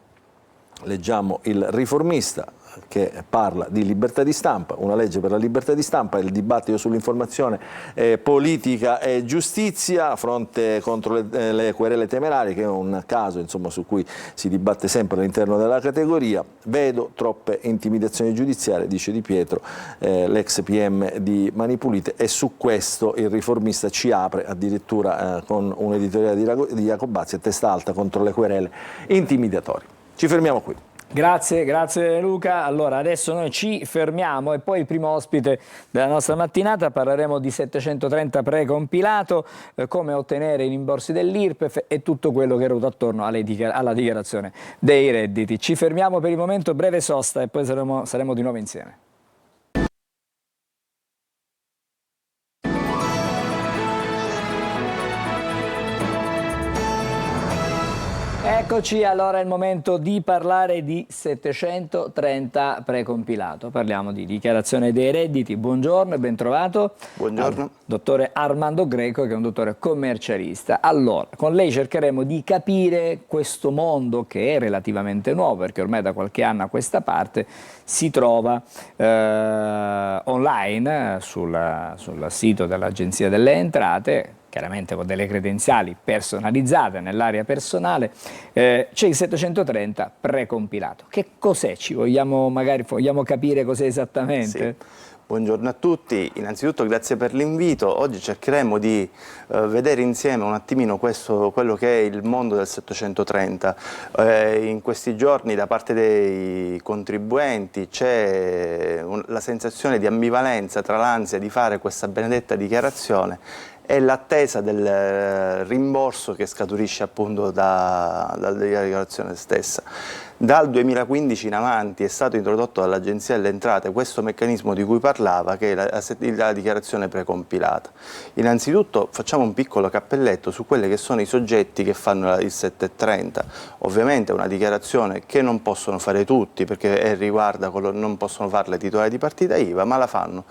il Riformista, che parla di libertà di stampa, una legge per la libertà di stampa, il dibattito sull'informazione politica e giustizia, fronte contro le querele temerarie, che è un caso insomma, su cui si dibatte sempre all'interno della categoria. Vedo troppe intimidazioni giudiziarie, dice Di Pietro, l'ex PM di Mani Pulite, e su questo il Riformista ci apre addirittura con un editoriale di Jacobazzi a testa alta contro le querele intimidatorie. Ci fermiamo qui. Grazie Luca. Allora adesso noi ci fermiamo e poi il primo ospite della nostra mattinata, parleremo di 730 precompilato, come ottenere i rimborsi dell'IRPEF e tutto quello che è ruota attorno alla dichiarazione dei redditi. Ci fermiamo per il momento, breve sosta e poi saremo di nuovo insieme. Eccoci, allora è il momento di parlare di 730 precompilato. Parliamo di dichiarazione dei redditi. Buongiorno e ben trovato. Buongiorno. Dottore Armando Greco, che è un dottore commercialista. Allora, con lei cercheremo di capire questo mondo che è relativamente nuovo, perché ormai da qualche anno a questa parte si trova online sul sito dell'Agenzia delle Entrate, chiaramente con delle credenziali personalizzate nell'area personale, c'è il 730 precompilato. Che cos'è? Vogliamo capire cos'è esattamente? Sì. Buongiorno a tutti, innanzitutto grazie per l'invito. Oggi cercheremo di vedere insieme un attimino quello che è il mondo del 730. In questi giorni da parte dei contribuenti c'è la sensazione di ambivalenza tra l'ansia di fare questa benedetta dichiarazione e l'attesa del rimborso che scaturisce appunto dalla dichiarazione stessa. Dal 2015 in avanti è stato introdotto dall'Agenzia delle Entrate questo meccanismo di cui parlava, che è la dichiarazione precompilata. Innanzitutto facciamo un piccolo cappelletto su quelli che sono i soggetti che fanno il 730. Ovviamente è una dichiarazione che non possono fare tutti, perché riguarda non possono farla i titolari di partita IVA, ma la fanno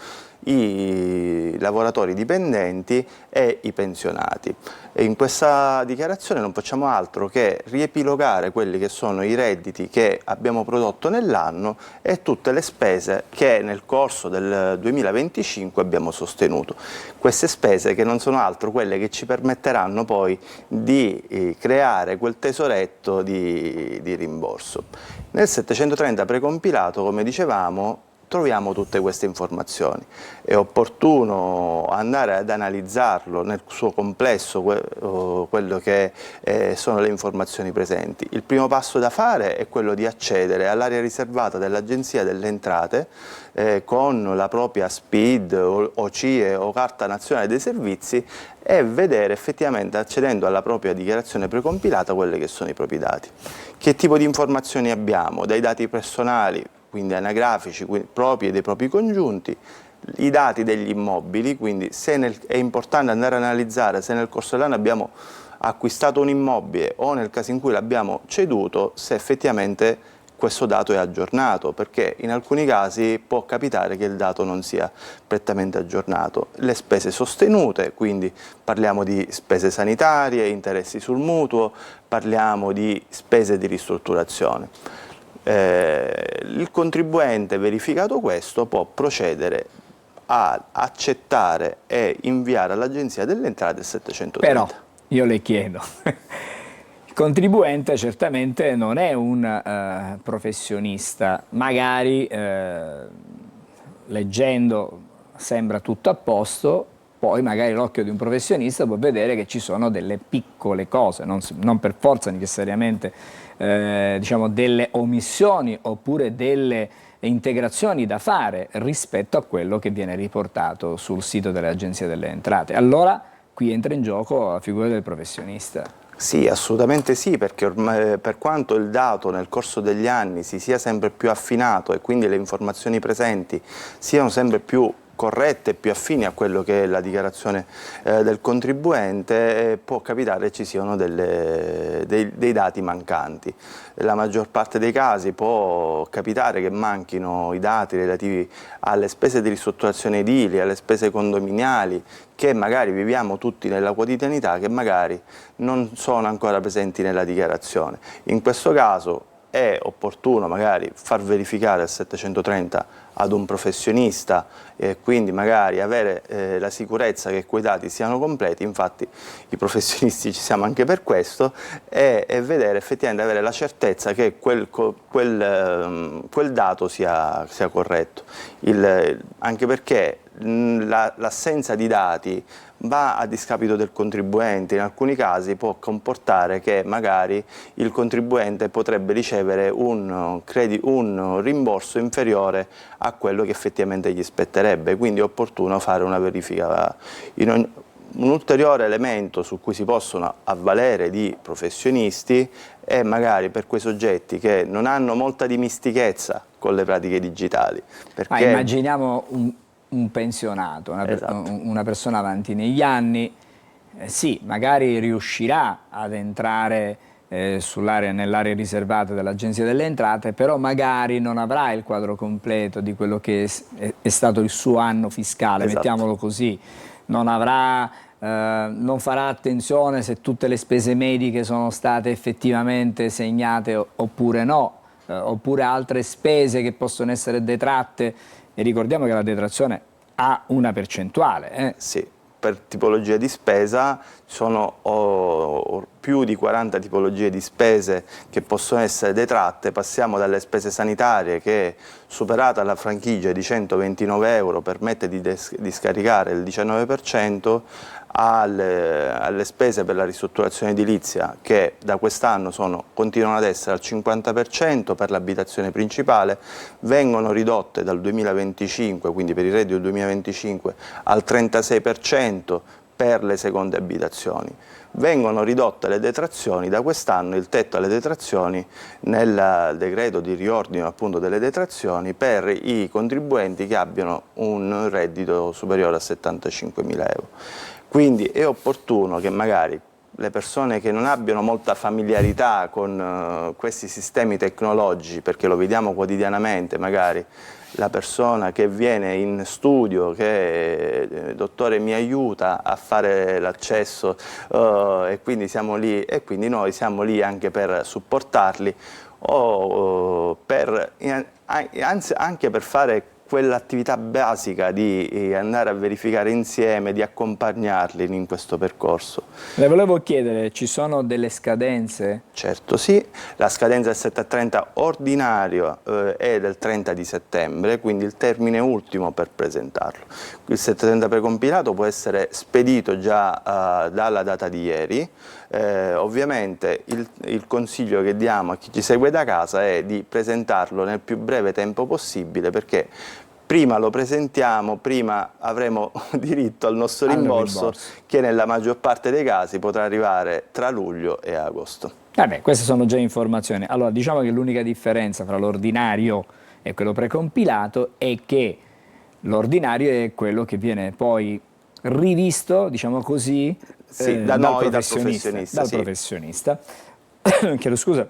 i lavoratori dipendenti e i pensionati. E in questa dichiarazione non facciamo altro che riepilogare quelli che sono i redditi che abbiamo prodotto nell'anno e tutte le spese che nel corso del 2025 abbiamo sostenuto. Queste spese che non sono altro quelle che ci permetteranno poi di creare quel tesoretto di rimborso. Nel 730 precompilato, come dicevamo, troviamo tutte queste informazioni. È opportuno andare ad analizzarlo nel suo complesso, quello che sono le informazioni presenti. Il primo passo da fare è quello di accedere all'area riservata dell'Agenzia delle Entrate con la propria SPID o CIE o Carta Nazionale dei Servizi e vedere effettivamente, accedendo alla propria dichiarazione precompilata, quelli che sono i propri dati. Che tipo di informazioni abbiamo? Dai dati personali, quindi anagrafici, propri e dei propri congiunti, i dati degli immobili, quindi è importante andare a analizzare se nel corso dell'anno abbiamo acquistato un immobile o nel caso in cui l'abbiamo ceduto, se effettivamente questo dato è aggiornato, perché in alcuni casi può capitare che il dato non sia prettamente aggiornato. Le spese sostenute, quindi parliamo di spese sanitarie, interessi sul mutuo, parliamo di spese di ristrutturazione. Il contribuente, verificato questo, può procedere a accettare e inviare all'Agenzia delle Entrate il 730. Però io le chiedo, il contribuente certamente non è un professionista, magari leggendo sembra tutto a posto, poi magari l'occhio di un professionista può vedere che ci sono delle piccole cose, non per forza necessariamente diciamo delle omissioni oppure delle integrazioni da fare rispetto a quello che viene riportato sul sito dell'Agenzia delle Entrate. Allora qui entra in gioco la figura del professionista. Sì, assolutamente sì, perché ormai, per quanto il dato nel corso degli anni si sia sempre più affinato e quindi le informazioni presenti siano sempre più corrette e più affini a quello che è la dichiarazione del contribuente, può capitare che ci siano dei dati mancanti. Nella maggior parte dei casi può capitare che manchino i dati relativi alle spese di ristrutturazione edili, alle spese condominiali, che magari viviamo tutti nella quotidianità, che magari non sono ancora presenti nella dichiarazione. In questo caso è opportuno magari far verificare il 730 ad un professionista e quindi magari avere la sicurezza che quei dati siano completi. Infatti i professionisti ci siamo anche per questo, e vedere effettivamente, avere la certezza che quel dato sia corretto, anche perché l'assenza di dati va a discapito del contribuente. In alcuni casi può comportare che magari il contribuente potrebbe ricevere un rimborso inferiore a quello che effettivamente gli spetterebbe, quindi è opportuno fare una verifica. Un ulteriore elemento su cui si possono avvalere di professionisti è magari per quei soggetti che non hanno molta dimestichezza con le pratiche digitali. Ma immaginiamo un pensionato, una persona avanti negli anni, sì, magari riuscirà ad entrare nell'area riservata dell'Agenzia delle Entrate, però magari non avrà il quadro completo di quello che è stato il suo anno fiscale, esatto. Mettiamolo così, non farà attenzione se tutte le spese mediche sono state effettivamente segnate oppure no, oppure altre spese che possono essere detratte. E ricordiamo che la detrazione ha una percentuale. Sì, per tipologia di spesa sono più di 40 tipologie di spese che possono essere detratte. Passiamo dalle spese sanitarie, che superata la franchigia di 129 euro permette di scaricare il 19%, alle spese per la ristrutturazione edilizia, che da quest'anno continuano ad essere al 50% per l'abitazione principale, vengono ridotte dal 2025, quindi per il reddito del 2025, al 36% per le seconde abitazioni. Vengono ridotte le detrazioni, da quest'anno il tetto alle detrazioni nel decreto di riordino appunto delle detrazioni per i contribuenti che abbiano un reddito superiore a 75.000 euro. Quindi è opportuno che magari le persone che non abbiano molta familiarità con questi sistemi tecnologici, perché lo vediamo quotidianamente, magari la persona che viene in studio, che dottore mi aiuta a fare l'accesso e quindi siamo lì, e quindi noi siamo lì anche per supportarli o anche per fare quell'attività basica di andare a verificare insieme, di accompagnarli in questo percorso. Le volevo chiedere, ci sono delle scadenze? Certo sì, la scadenza del 730 ordinario è del 30 di settembre, quindi il termine ultimo per presentarlo. Il 730 precompilato può essere spedito già dalla data di ieri. Ovviamente il consiglio che diamo a chi ci segue da casa è di presentarlo nel più breve tempo possibile, perché prima lo presentiamo, prima avremo diritto al nostro rimborso, che nella maggior parte dei casi potrà arrivare tra luglio e agosto. Vabbè, queste sono già informazioni. Allora, diciamo che l'unica differenza fra l'ordinario e quello precompilato è che l'ordinario è quello che viene poi rivisto, diciamo così, sì, dal professionista. Chiedo scusa,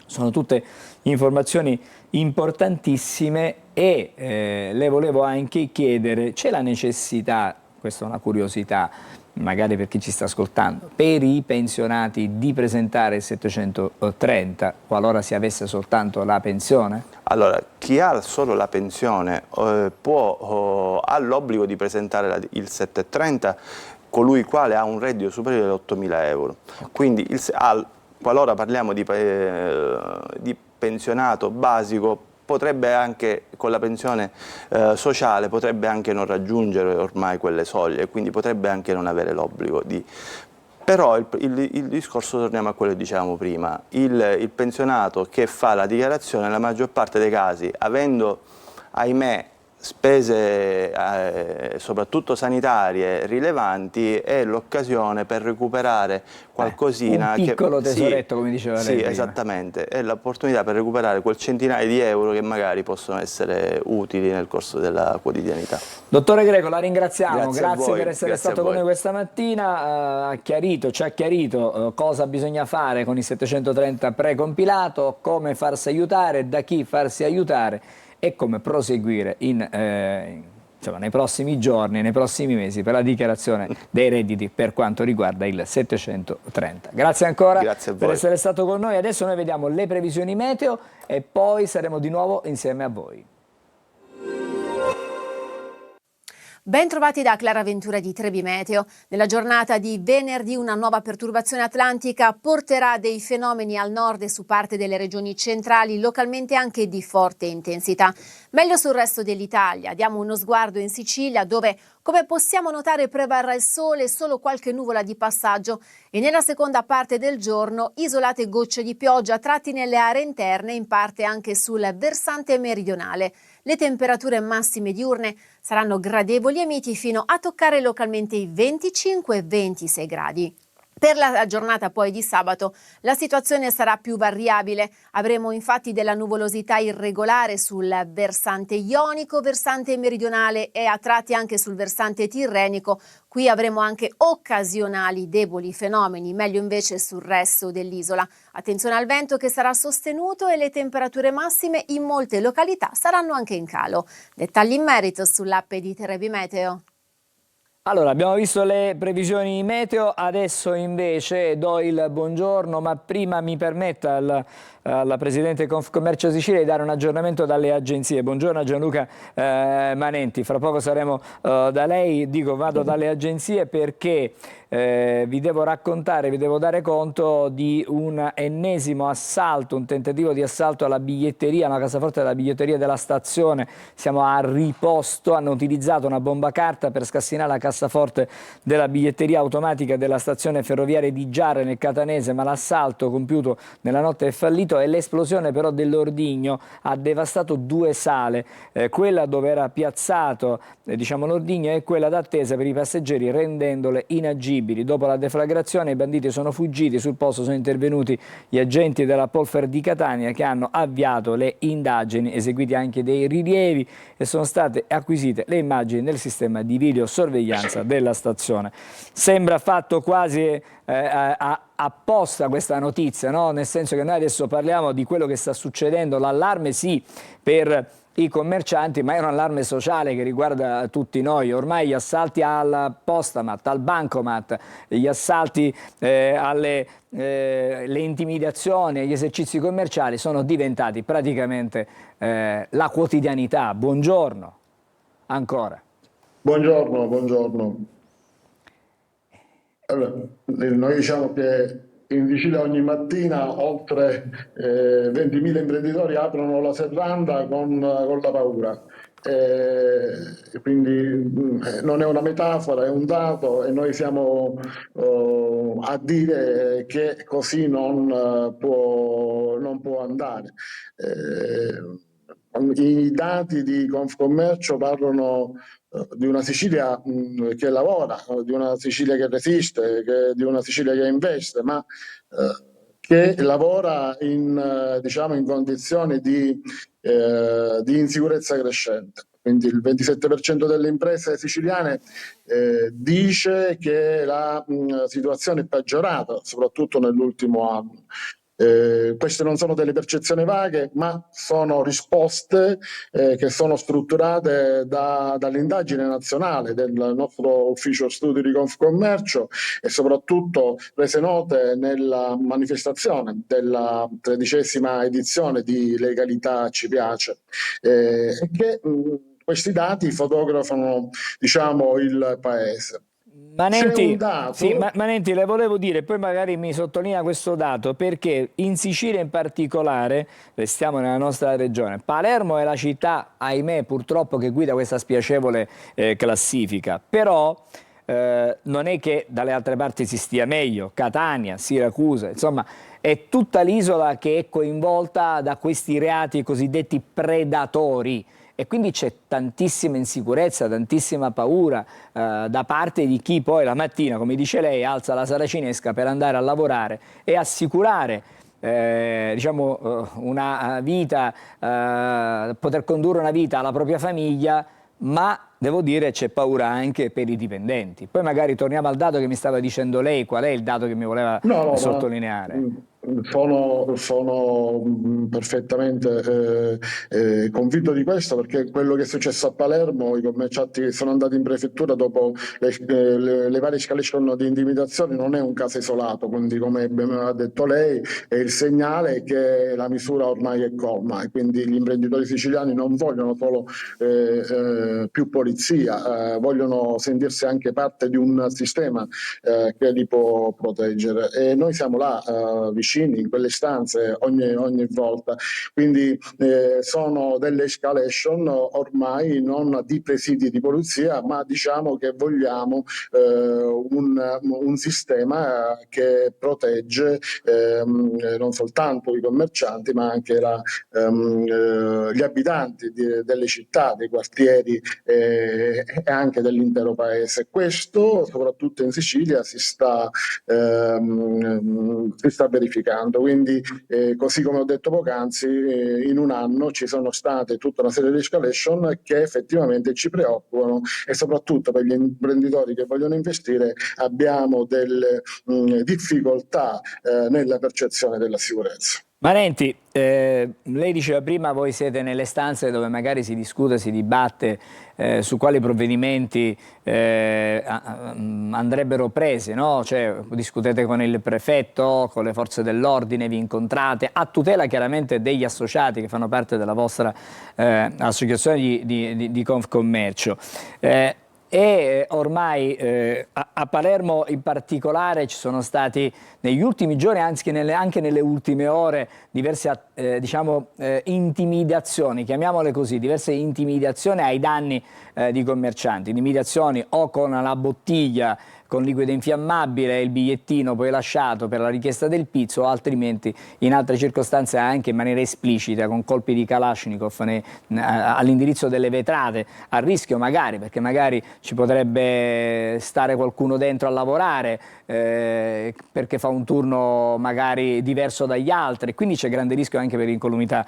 sono tutte informazioni importantissime e le volevo anche chiedere, c'è la necessità, questa è una curiosità, magari per chi ci sta ascoltando, per i pensionati di presentare il 730 qualora si avesse soltanto la pensione? Allora, chi ha solo la pensione ha l'obbligo di presentare il 730, colui quale ha un reddito superiore a 8.000 euro. Quindi qualora parliamo di pensionato basico, potrebbe anche, con la pensione sociale, potrebbe anche non raggiungere ormai quelle soglie, quindi potrebbe anche non avere l'obbligo di... Però il discorso, torniamo a quello che dicevamo prima, il pensionato che fa la dichiarazione, nella maggior parte dei casi, avendo, ahimè, spese soprattutto sanitarie rilevanti, è l'occasione per recuperare qualcosina. Un piccolo tesoretto, sì, come diceva lei sì, prima. esattamente, è l'opportunità per recuperare quel centinaio di euro che magari possono essere utili nel corso della quotidianità. Dottore Greco, la ringraziamo, grazie voi, per essere grazie stato con noi questa mattina, ci ha chiarito cosa bisogna fare con i 730 precompilato, come farsi aiutare, da chi farsi aiutare e come proseguire insomma, nei prossimi giorni, nei prossimi mesi per la dichiarazione dei redditi per quanto riguarda il 730. Grazie ancora per essere stato con noi. Adesso noi vediamo le previsioni meteo e poi saremo di nuovo insieme a voi. Ben trovati da Clara Ventura di Trebi Meteo. Nella giornata di venerdì una nuova perturbazione atlantica porterà dei fenomeni al nord e su parte delle regioni centrali, localmente anche di forte intensità. Meglio sul resto dell'Italia. Diamo uno sguardo in Sicilia dove, come possiamo notare, prevarrà il sole e solo qualche nuvola di passaggio e nella seconda parte del giorno isolate gocce di pioggia tratti nelle aree interne e in parte anche sul versante meridionale. Le temperature massime diurne saranno gradevoli e miti fino a toccare localmente i 25 e 26 gradi. Per la giornata poi di sabato la situazione sarà più variabile, avremo infatti della nuvolosità irregolare sul versante ionico, versante meridionale e a tratti anche sul versante tirrenico. Qui avremo anche occasionali deboli fenomeni, meglio invece sul resto dell'isola. Attenzione al vento che sarà sostenuto e le temperature massime in molte località saranno anche in calo. Dettagli in merito sull'app di Trebi Meteo. Allora, abbiamo visto le previsioni meteo, adesso invece do il buongiorno, ma prima mi permetta alla Presidente Confcommercio Sicilia di dare un aggiornamento dalle agenzie. Buongiorno a Gianluca Manenti, fra poco saremo da lei, vado dalle agenzie perché vi devo raccontare, vi devo dare conto di un ennesimo assalto, un tentativo di assalto alla biglietteria, una cassaforte della biglietteria della stazione. Siamo a riposto, hanno utilizzato una bomba carta per scassinare la cassaforte della biglietteria automatica della stazione ferroviaria di Giare nel Catanese, ma l'assalto compiuto nella notte è fallito e l'esplosione però dell'ordigno ha devastato due sale, quella dove era piazzato l'ordigno e quella d'attesa per i passeggeri, rendendole inagibili. Dopo la deflagrazione i banditi sono fuggiti, sul posto sono intervenuti gli agenti della Polfer di Catania che hanno avviato le indagini, eseguiti anche dei rilievi e sono state acquisite le immagini del sistema di videosorveglianza della stazione. Sembra fatto quasi apposta questa notizia, no? Nel senso che noi adesso parliamo di quello che sta succedendo, l'allarme sì per i commercianti, ma è un allarme sociale che riguarda tutti noi. Ormai gli assalti al postamat, al bancomat, gli assalti le intimidazioni, gli esercizi commerciali sono diventati praticamente la quotidianità. Buongiorno ancora. Buongiorno. Allora, noi diciamo che in Sicilia ogni mattina oltre 20.000 imprenditori aprono la serranda con la paura. Quindi non è una metafora, è un dato e noi siamo a dire che così non può andare. I dati di Confcommercio parlano di una Sicilia che lavora, di una Sicilia che resiste, di una Sicilia che investe, ma che lavora in condizioni di insicurezza crescente. Quindi il 27% delle imprese siciliane dice che la situazione è peggiorata, soprattutto nell'ultimo anno. Queste non sono delle percezioni vaghe, ma sono risposte che sono strutturate dall'indagine nazionale del nostro ufficio studi di Confcommercio e soprattutto rese note nella manifestazione della 13ª edizione di Legalità Ci Piace, che questi dati fotografano, il paese. Manenti, un dato. sì, Manenti, le volevo dire, poi magari mi sottolinea questo dato, perché in Sicilia in particolare, restiamo nella nostra regione, Palermo è la città, ahimè, purtroppo, che guida questa spiacevole classifica, però non è che dalle altre parti si stia meglio, Catania, Siracusa, insomma, è tutta l'isola che è coinvolta da questi reati cosiddetti predatori. E quindi c'è tantissima insicurezza, tantissima paura da parte di chi poi la mattina, come dice lei, alza la saracinesca per andare a lavorare e assicurare diciamo, una vita, poter condurre una vita alla propria famiglia, ma devo dire c'è paura anche per i dipendenti. Poi magari torniamo al dato che mi stava dicendo lei, qual è il dato che mi voleva sottolineare? Sono perfettamente convinto di questo, perché quello che è successo a Palermo, i commercianti che sono andati in prefettura dopo le varie escalation di intimidazioni, non è un caso isolato, quindi come ha detto lei è il segnale che la misura ormai è colma, e quindi gli imprenditori siciliani non vogliono solo più polizia, vogliono sentirsi anche parte di un sistema che li può proteggere, e noi siamo là vicini in quelle stanze ogni volta, quindi sono delle escalation ormai non di presidi di polizia, ma diciamo che vogliamo un sistema che protegge non soltanto i commercianti, ma anche gli abitanti delle città, dei quartieri e anche dell'intero paese. Questo soprattutto in Sicilia si sta verificando. Quindi, così come ho detto poc'anzi, in un anno ci sono state tutta una serie di escalation che effettivamente ci preoccupano, e soprattutto per gli imprenditori che vogliono investire abbiamo delle difficoltà nella percezione della sicurezza. Manenti, lei diceva prima, voi siete nelle stanze dove magari si discute, si dibatte su quali provvedimenti andrebbero presi, no? Cioè, discutete con il prefetto, con le forze dell'ordine, vi incontrate, a tutela chiaramente degli associati che fanno parte della vostra associazione di Confcommercio. E ormai a Palermo in particolare ci sono stati negli ultimi giorni, anche nelle ultime ore, diverse intimidazioni, chiamiamole così, diverse intimidazioni ai danni di commercianti, intimidazioni o con la bottiglia con liquido infiammabile e il bigliettino poi lasciato per la richiesta del pizzo, o altrimenti in altre circostanze anche in maniera esplicita con colpi di Kalashnikov all'indirizzo delle vetrate, a rischio magari, perché magari ci potrebbe stare qualcuno dentro a lavorare perché fa un turno magari diverso dagli altri, quindi c'è grande rischio anche per l'incolumità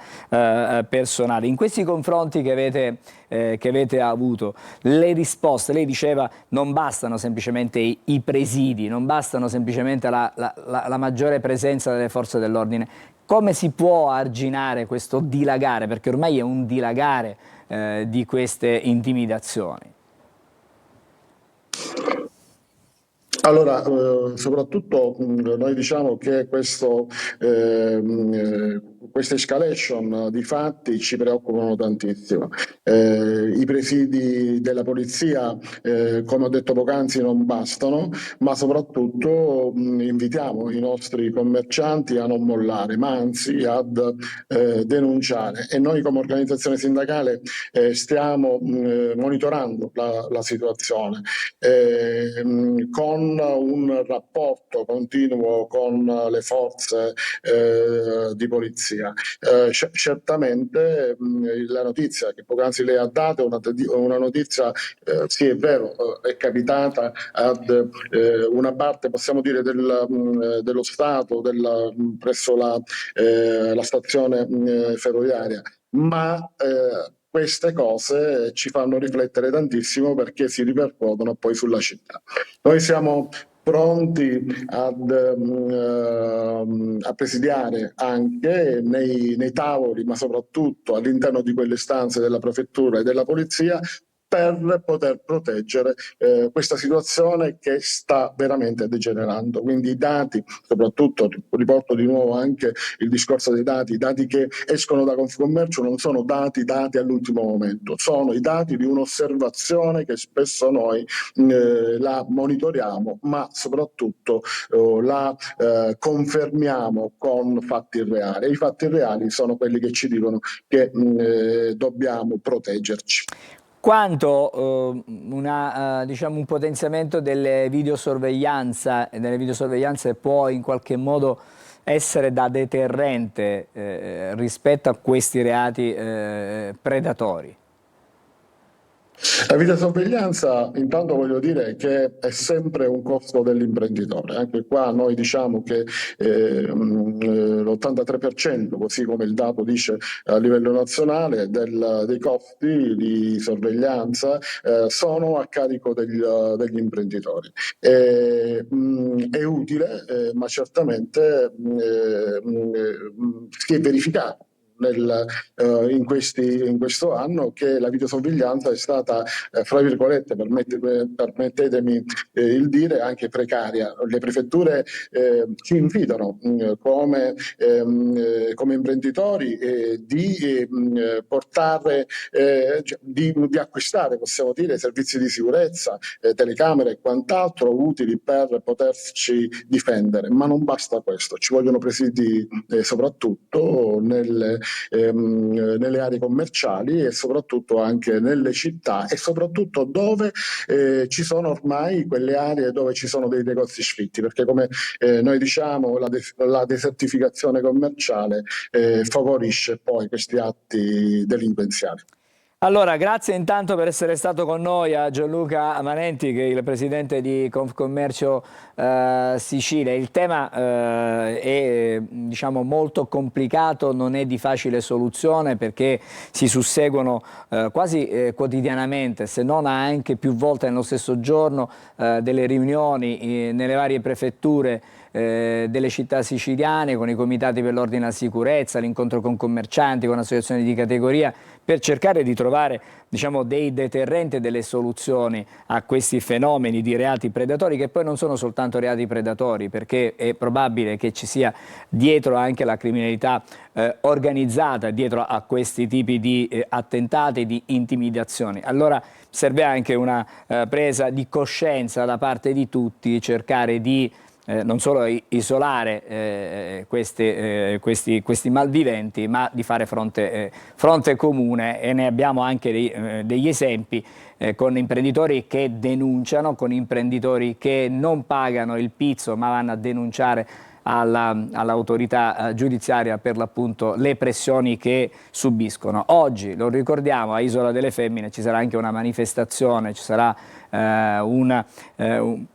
personale. In questi confronti che avete avuto, le risposte, lei diceva, non bastano semplicemente i presidi, non bastano semplicemente la maggiore presenza delle forze dell'ordine. Come si può arginare questo dilagare, perché ormai è un dilagare di queste intimidazioni? Allora, soprattutto noi diciamo che questa escalation di fatti ci preoccupano tantissimo. I presidi della polizia, come ho detto poc'anzi, non bastano, ma soprattutto invitiamo i nostri commercianti a non mollare, ma anzi ad denunciare. E noi come organizzazione sindacale stiamo monitorando la situazione con un rapporto continuo con le forze di polizia. Certamente la notizia che poc'anzi lei ha dato è una notizia, sì è vero, è capitata ad una parte, possiamo dire, dello Stato, presso la stazione ferroviaria, ma queste cose ci fanno riflettere tantissimo, perché si ripercuotono poi sulla città. Noi siamo pronti a presidiare anche nei tavoli, ma soprattutto all'interno di quelle stanze della prefettura e della polizia, per poter proteggere questa situazione che sta veramente degenerando. Quindi i dati, soprattutto riporto di nuovo anche il discorso dei dati, i dati che escono da Confcommercio non sono dati all'ultimo momento, sono i dati di un'osservazione che spesso noi la monitoriamo, ma soprattutto la confermiamo con fatti reali. E i fatti reali sono quelli che ci dicono che dobbiamo proteggerci. Quanto diciamo un potenziamento delle videosorveglianze può in qualche modo essere da deterrente rispetto a questi reati predatori? La videosorveglianza, intanto voglio dire che è sempre un costo dell'imprenditore. Anche qua noi diciamo che l'83%, così come il dato dice a livello nazionale, dei costi di sorveglianza sono a carico degli imprenditori. È utile, ma certamente si è verificato in questo anno che la videosorveglianza è stata, fra virgolette, permettetemi il dire, anche precaria. Le prefetture ci invitano come imprenditori di portare, di acquistare, possiamo dire, servizi di sicurezza, telecamere e quant'altro utili per poterci difendere. Ma non basta questo, ci vogliono presidi soprattutto nelle aree commerciali e soprattutto anche nelle città e soprattutto dove ci sono ormai quelle aree dove ci sono dei negozi sfitti, perché come noi diciamo la desertificazione commerciale favorisce poi questi atti delinquenziali. Allora, grazie intanto per essere stato con noi a Gianluca Manenti, che è il presidente di Confcommercio Sicilia. Il tema è diciamo molto complicato, non è di facile soluzione perché si susseguono quasi quotidianamente, se non anche più volte nello stesso giorno, delle riunioni nelle varie prefetture delle città siciliane con i comitati per l'ordine e la sicurezza, l'incontro con commercianti, con associazioni di categoria, per cercare di trovare diciamo, dei deterrenti e delle soluzioni a questi fenomeni di reati predatori, che poi non sono soltanto reati predatori, perché è probabile che ci sia dietro anche la criminalità organizzata, dietro a questi tipi di attentati, di intimidazioni. Allora serve anche una presa di coscienza da parte di tutti, cercare di non solo isolare questi malviventi, ma di fare fronte comune, e ne abbiamo anche degli esempi con imprenditori che denunciano, con imprenditori che non pagano il pizzo ma vanno a denunciare all'autorità giudiziaria per l'appunto le pressioni che subiscono. Oggi, lo ricordiamo, a Isola delle Femmine ci sarà anche una manifestazione, ci sarà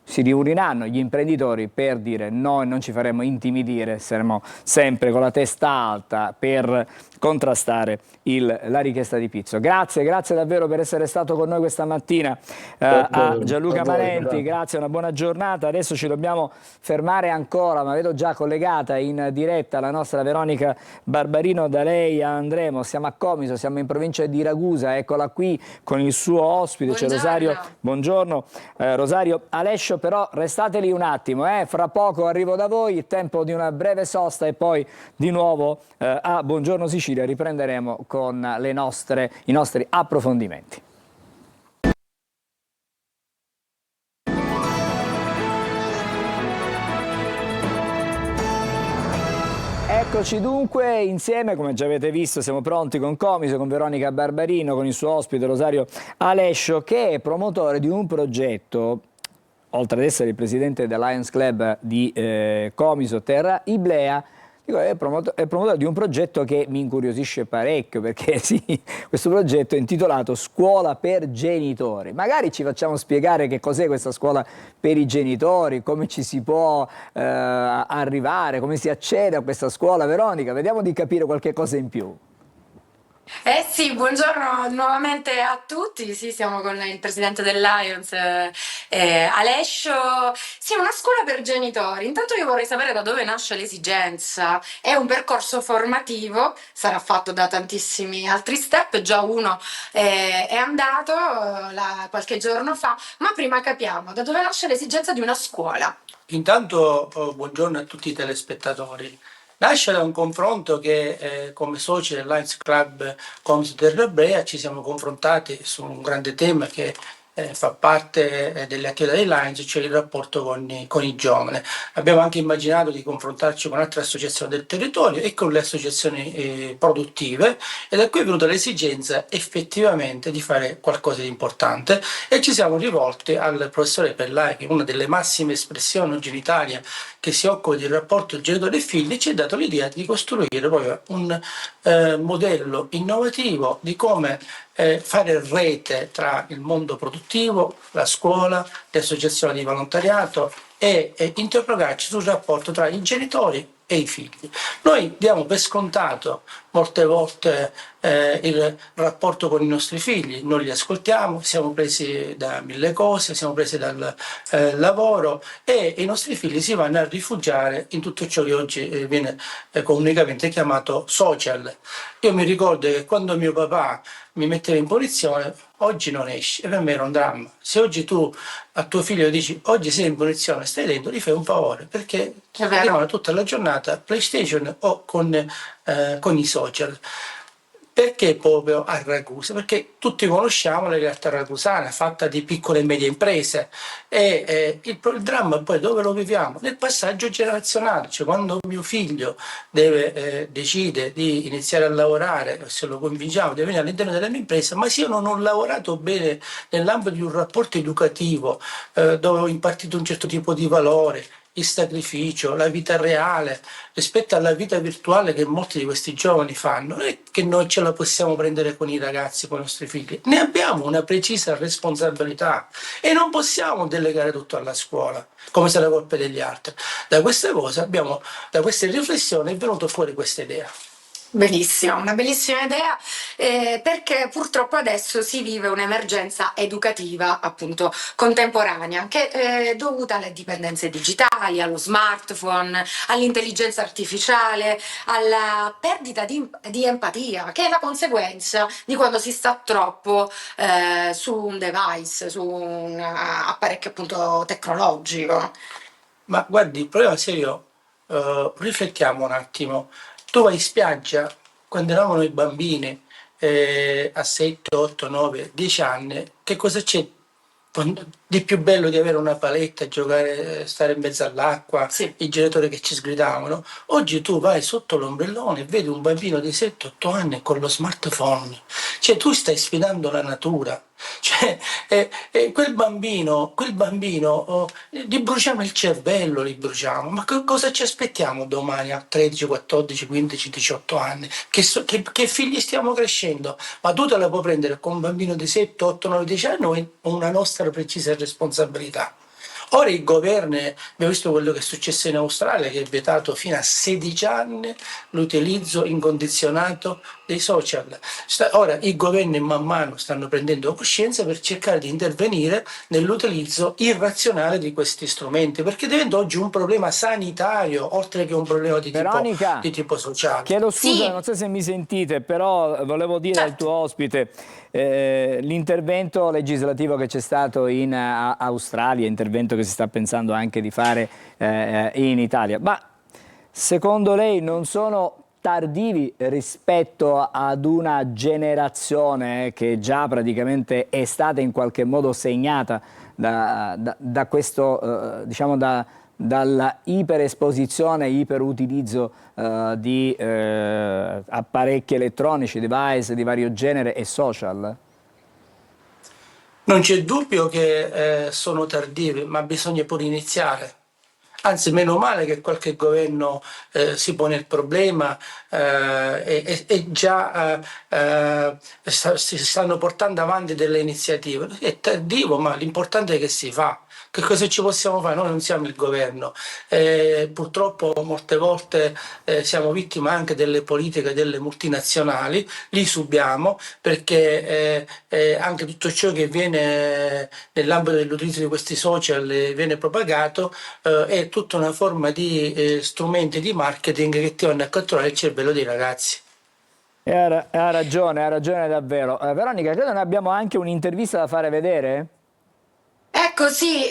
si riuniranno gli imprenditori per dire noi non ci faremo intimidire, saremo sempre con la testa alta per contrastare la richiesta di pizzo. Grazie davvero per essere stato con noi questa mattina a Gianluca Manenti, grazie, una buona giornata. Adesso ci dobbiamo fermare ancora, ma vedo già collegata in diretta la nostra Veronica Barbarino, da lei andremo, siamo a Comiso, siamo in provincia di Ragusa, eccola qui con il suo ospite, c'è Rosario, buongiorno Rosario Alescio, però restate lì un attimo, fra poco arrivo da voi, il tempo di una breve sosta e poi di nuovo a Buongiorno Sicilia riprenderemo con i nostri approfondimenti. Eccoci dunque insieme, come già avete visto siamo pronti con Comiso, con Veronica Barbarino, con il suo ospite Rosario Alescio, che è promotore di un progetto, oltre ad essere il presidente del Lions Club di Comiso Terra Iblea, è promotore di un progetto che mi incuriosisce parecchio, perché sì, questo progetto è intitolato Scuola per Genitori. Magari ci facciamo spiegare che cos'è questa scuola per i genitori, come ci si può arrivare, come si accede a questa scuola. Veronica, vediamo di capire qualche cosa in più. Sì, buongiorno nuovamente a tutti. Sì, siamo con il presidente del Lions, Alessio. Sì, è una scuola per genitori. Intanto io vorrei sapere da dove nasce l'esigenza. È un percorso formativo, sarà fatto da tantissimi altri step, già uno è andato qualche giorno fa, ma prima capiamo da dove nasce l'esigenza di una scuola. Intanto buongiorno a tutti i telespettatori. Nasce da un confronto che come soci del Lions Club Coms Terrebrea ci siamo confrontati su un grande tema che fa parte delle attività dei Lions, cioè il rapporto con i giovani. Abbiamo anche immaginato di confrontarci con altre associazioni del territorio e con le associazioni produttive, e da qui è venuta l'esigenza effettivamente di fare qualcosa di importante, e ci siamo rivolti al professore Pellai, che è una delle massime espressioni oggi in Italia che si occupa del rapporto genitore e figli, ci ha dato l'idea di costruire proprio un modello innovativo di come fare rete tra il mondo produttivo, la scuola, le associazioni di volontariato e interrogarci sul rapporto tra i genitori e i figli. Noi diamo per scontato molte volte il rapporto con i nostri figli, non li ascoltiamo, siamo presi da mille cose, siamo presi dal lavoro, e i nostri figli si vanno a rifugiare in tutto ciò che oggi viene comunemente chiamato social. Io mi ricordo che quando mio papà mi metteva in punizione, oggi non esci, e per me era un dramma. Se oggi tu a tuo figlio dici oggi sei in punizione, stai dentro, gli fai un favore, perché ti rimane tutta la giornata PlayStation o con i social. Perché proprio a Ragusa? Perché tutti conosciamo la realtà ragusana, fatta di piccole e medie imprese, e il dramma poi dove lo viviamo? Nel passaggio generazionale, cioè quando mio figlio decide di iniziare a lavorare, se lo convinciamo di venire all'interno della mia impresa, ma se io non ho lavorato bene nell'ambito di un rapporto educativo dove ho impartito un certo tipo di valore, il sacrificio, la vita reale rispetto alla vita virtuale che molti di questi giovani fanno, non è che noi ce la possiamo prendere con i ragazzi, con i nostri figli, ne abbiamo una precisa responsabilità e non possiamo delegare tutto alla scuola come se la colpa è degli altri. Da queste cose da queste riflessioni è venuta fuori questa idea. Benissimo, una bellissima idea, perché purtroppo adesso si vive un'emergenza educativa appunto contemporanea che è dovuta alle dipendenze digitali, allo smartphone, all'intelligenza artificiale, alla perdita di empatia, che è la conseguenza di quando si sta troppo su un device, su un apparecchio appunto tecnologico. Ma guardi, il problema serio, riflettiamo un attimo. Tu vai in spiaggia, quando eravamo noi bambini, a 7, 8, 9, 10 anni, che cosa c'è di più bello di avere una paletta, giocare, stare in mezzo all'acqua, i genitori che ci sgridavano? Oggi tu vai sotto l'ombrellone e vedi un bambino di 7, 8 anni con lo smartphone. Cioè tu stai sfidando la natura. Cioè, quel bambino gli bruciamo il cervello, li bruciamo. Ma cosa ci aspettiamo domani a 13, 14, 15, 18 anni? Che figli stiamo crescendo? Ma tu te la puoi prendere con un bambino di 7, 8, 9, 10 anni, noi una nostra precisa responsabilità. Ora i governi, abbiamo visto quello che è successo in Australia, che è vietato fino a 16 anni l'utilizzo incondizionato dei social. Ora i governi man mano stanno prendendo coscienza per cercare di intervenire nell'utilizzo irrazionale di questi strumenti, perché diventa oggi un problema sanitario, oltre che un problema di tipo sociale. Chiedo scusa, non so se mi sentite, però volevo dire al tuo ospite, l'intervento legislativo che c'è stato in Australia, intervento che si sta pensando anche di fare in Italia, ma secondo lei non sono tardivi rispetto ad una generazione che già praticamente è stata in qualche modo segnata da questo, diciamo, dalla iperesposizione, iperutilizzo di apparecchi elettronici, device di vario genere e social? Non c'è dubbio che sono tardivi, ma bisogna pure iniziare. Anzi, meno male che qualche governo si pone il problema e già si stanno portando avanti delle iniziative. È tardivo, ma l'importante è che si fa. Che cosa ci possiamo fare? Noi non siamo il governo, purtroppo molte volte siamo vittime anche delle politiche delle multinazionali, li subiamo perché anche tutto ciò che viene nell'ambito dell'utilizzo di questi social viene propagato, è tutta una forma di strumenti di marketing che ti vanno a catturare il cervello dei ragazzi. Ha ragione davvero. Veronica, credo ne abbiamo anche un'intervista da fare vedere? Ecco, sì,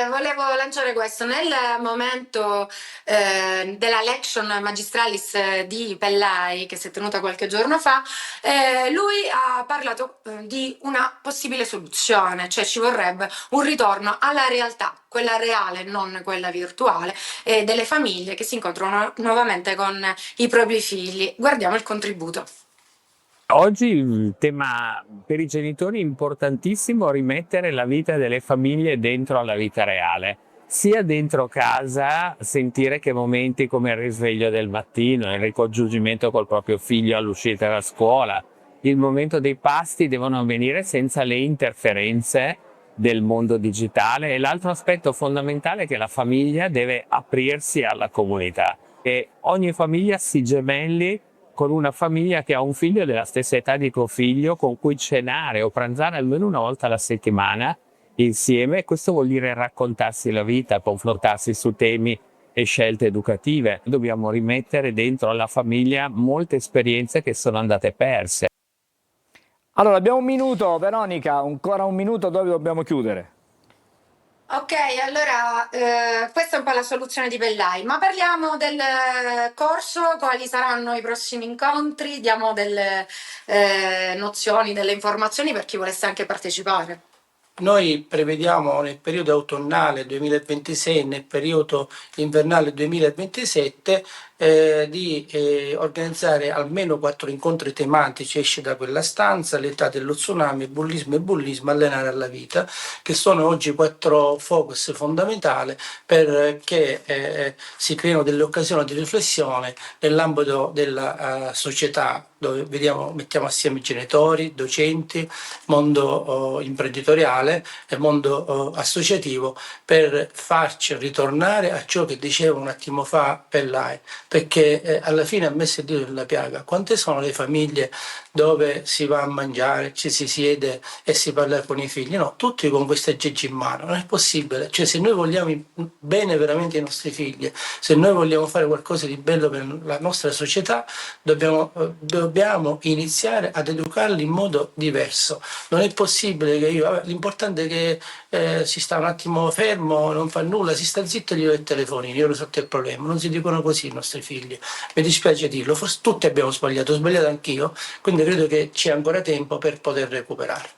volevo lanciare questo. Nel momento della lection magistralis di Pellai, che si è tenuta qualche giorno fa, lui ha parlato di una possibile soluzione, cioè ci vorrebbe un ritorno alla realtà, quella reale, non quella virtuale, delle famiglie che si incontrano nuovamente con i propri figli. Guardiamo il contributo. Oggi il tema per i genitori è importantissimo rimettere la vita delle famiglie dentro alla vita reale, sia dentro casa, sentire che momenti come il risveglio del mattino, il ricongiungimento col proprio figlio all'uscita da scuola, il momento dei pasti devono avvenire senza le interferenze del mondo digitale, e l'altro aspetto fondamentale è che la famiglia deve aprirsi alla comunità, che ogni famiglia si gemelli con una famiglia che ha un figlio della stessa età di tuo figlio, con cui cenare o pranzare almeno una volta alla settimana insieme. Questo vuol dire raccontarsi la vita, confrontarsi su temi e scelte educative. Dobbiamo rimettere dentro alla famiglia molte esperienze che sono andate perse. Allora, abbiamo un minuto, Veronica, ancora un minuto, dove dobbiamo chiudere? Ok, allora questa è un po' la soluzione di Pellai, ma parliamo del corso, quali saranno i prossimi incontri, diamo delle nozioni, delle informazioni per chi volesse anche partecipare. Noi prevediamo nel periodo autunnale 2026 e nel periodo invernale 2027 di organizzare almeno 4 incontri tematici. Esce da quella stanza, l'età dello tsunami, bullismo e bullismo, allenare alla vita, che sono oggi 4 focus fondamentali perché si creino delle occasioni di riflessione nell'ambito della società, dove mettiamo assieme genitori, docenti, mondo imprenditoriale e mondo associativo, per farci ritornare a ciò che diceva un attimo fa Pellai, perché alla fine ha messo il dito nella piaga. Quante sono le famiglie dove si va a mangiare, ci si siede e si parla con i figli? No, tutti con questi aggeggi in mano. Non è possibile. Cioè, se noi vogliamo bene veramente ai nostri figli, se noi vogliamo fare qualcosa di bello per la nostra società, dobbiamo iniziare ad educarli in modo diverso. Non è possibile che l'importante è che si sta un attimo fermo, non fa nulla, si sta zitto e gli do il telefonino, io ho risolto il problema. Non si dicono così i nostri figli. Mi dispiace dirlo, forse tutti abbiamo sbagliato, ho sbagliato anch'io, quindi credo che c'è ancora tempo per poter recuperare.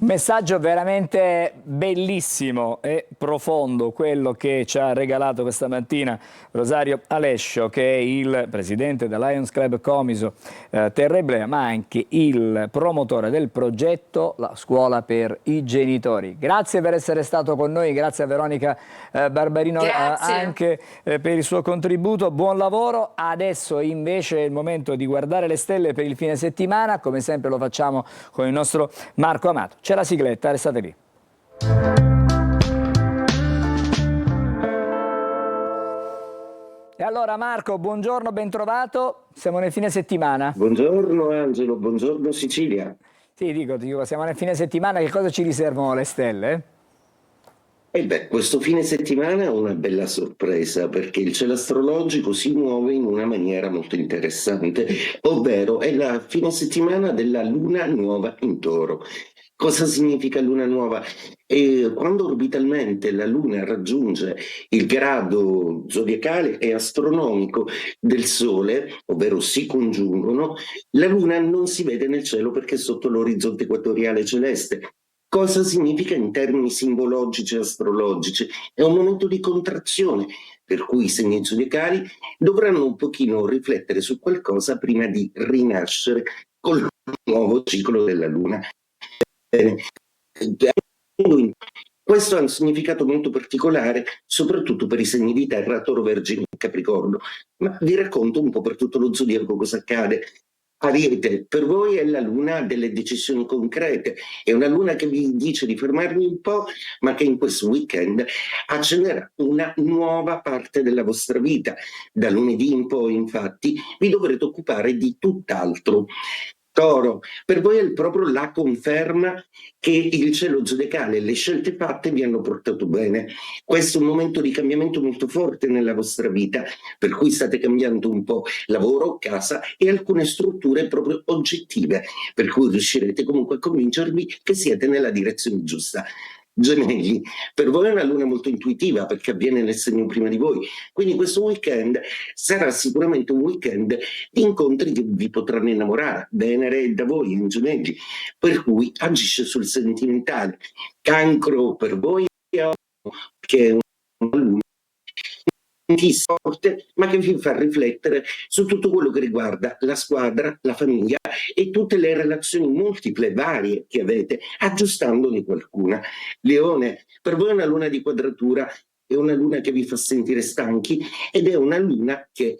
Messaggio veramente bellissimo e profondo quello che ci ha regalato questa mattina Rosario Alescio, che è il presidente del Lions Club Comiso Terra Iblea, ma anche il promotore del progetto La Scuola per i Genitori. Grazie per essere stato con noi, grazie a Veronica Barbarino anche per il suo contributo, buon lavoro. Adesso invece è il momento di guardare le stelle per il fine settimana, come sempre lo facciamo con il nostro Marco Amato. C'è la sigletta, restate lì. E allora Marco, buongiorno, ben trovato. Siamo nel fine settimana. Buongiorno Angelo, buongiorno Sicilia. Sì, dico, siamo nel fine settimana, che cosa ci riservano le stelle? Questo fine settimana è una bella sorpresa, perché il cielo astrologico si muove in una maniera molto interessante, ovvero è la fine settimana della luna nuova in Toro. Cosa significa luna nuova? Quando orbitalmente la luna raggiunge il grado zodiacale e astronomico del Sole, ovvero si congiungono, la luna non si vede nel cielo perché è sotto l'orizzonte equatoriale celeste. Cosa significa in termini simbologici e astrologici? È un momento di contrazione, per cui i segni zodiacali dovranno un pochino riflettere su qualcosa prima di rinascere col nuovo ciclo della luna. Questo ha un significato molto particolare, soprattutto per i segni di terra, Toro, Vergine e Capricorno. Ma vi racconto un po' per tutto lo zodiaco cosa accade. Ariete, per voi è la luna delle decisioni concrete, è una luna che vi dice di fermarvi un po', ma che in questo weekend accenderà una nuova parte della vostra vita. Da lunedì in poi, infatti, vi dovrete occupare di tutt'altro. Toro, per voi è proprio la conferma che il cielo zodiacale e le scelte fatte vi hanno portato bene. Questo è un momento di cambiamento molto forte nella vostra vita, per cui state cambiando un po' lavoro, casa e alcune strutture proprio oggettive, per cui riuscirete comunque a convincervi che siete nella direzione giusta. Gemelli, per voi è una luna molto intuitiva perché avviene nel segno prima di voi, quindi questo weekend sarà sicuramente un weekend di incontri che vi potranno innamorare. Venere è da voi in Gemelli, per cui agisce sul sentimentale. Cancro, per voi è che è una luna forte, ma che vi fa riflettere su tutto quello che riguarda la squadra, la famiglia e tutte le relazioni multiple, varie che avete, aggiustandone qualcuna. Leone, per voi è una luna di quadratura, è una luna che vi fa sentire stanchi ed è una luna che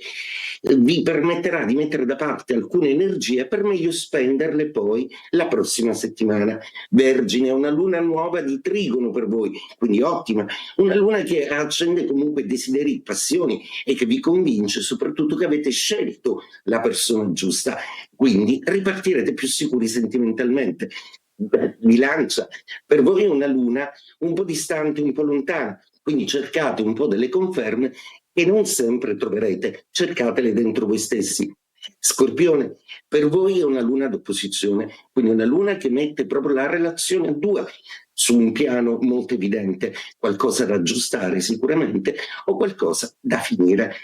vi permetterà di mettere da parte alcune energie per meglio spenderle poi la prossima settimana. Vergine, è una luna nuova di trigono per voi, quindi ottima, una luna che accende comunque desideri, passioni e che vi convince soprattutto che avete scelto la persona giusta, quindi ripartirete più sicuri sentimentalmente. Bilancia, per voi è una luna un po' distante, un po' lontana, quindi cercate un po' delle conferme che non sempre troverete, cercatele dentro voi stessi. Scorpione, per voi è una luna d'opposizione, quindi una luna che mette proprio la relazione a due su un piano molto evidente, qualcosa da aggiustare sicuramente o qualcosa da finire.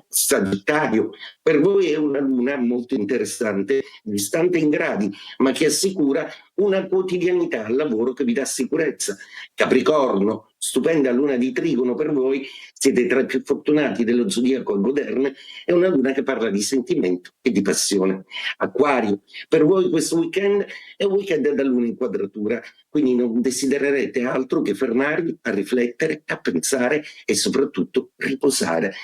Sagittario, per voi è una luna molto interessante, distante in gradi, ma che assicura una quotidianità al lavoro che vi dà sicurezza. Capricorno, stupenda luna di trigono per voi, siete tra i più fortunati dello zodiaco a goderne, è una luna che parla di sentimento e di passione. Acquario, per voi questo weekend è un weekend da luna in quadratura, quindi non desidererete altro che fermarvi a riflettere, a pensare e soprattutto riposare.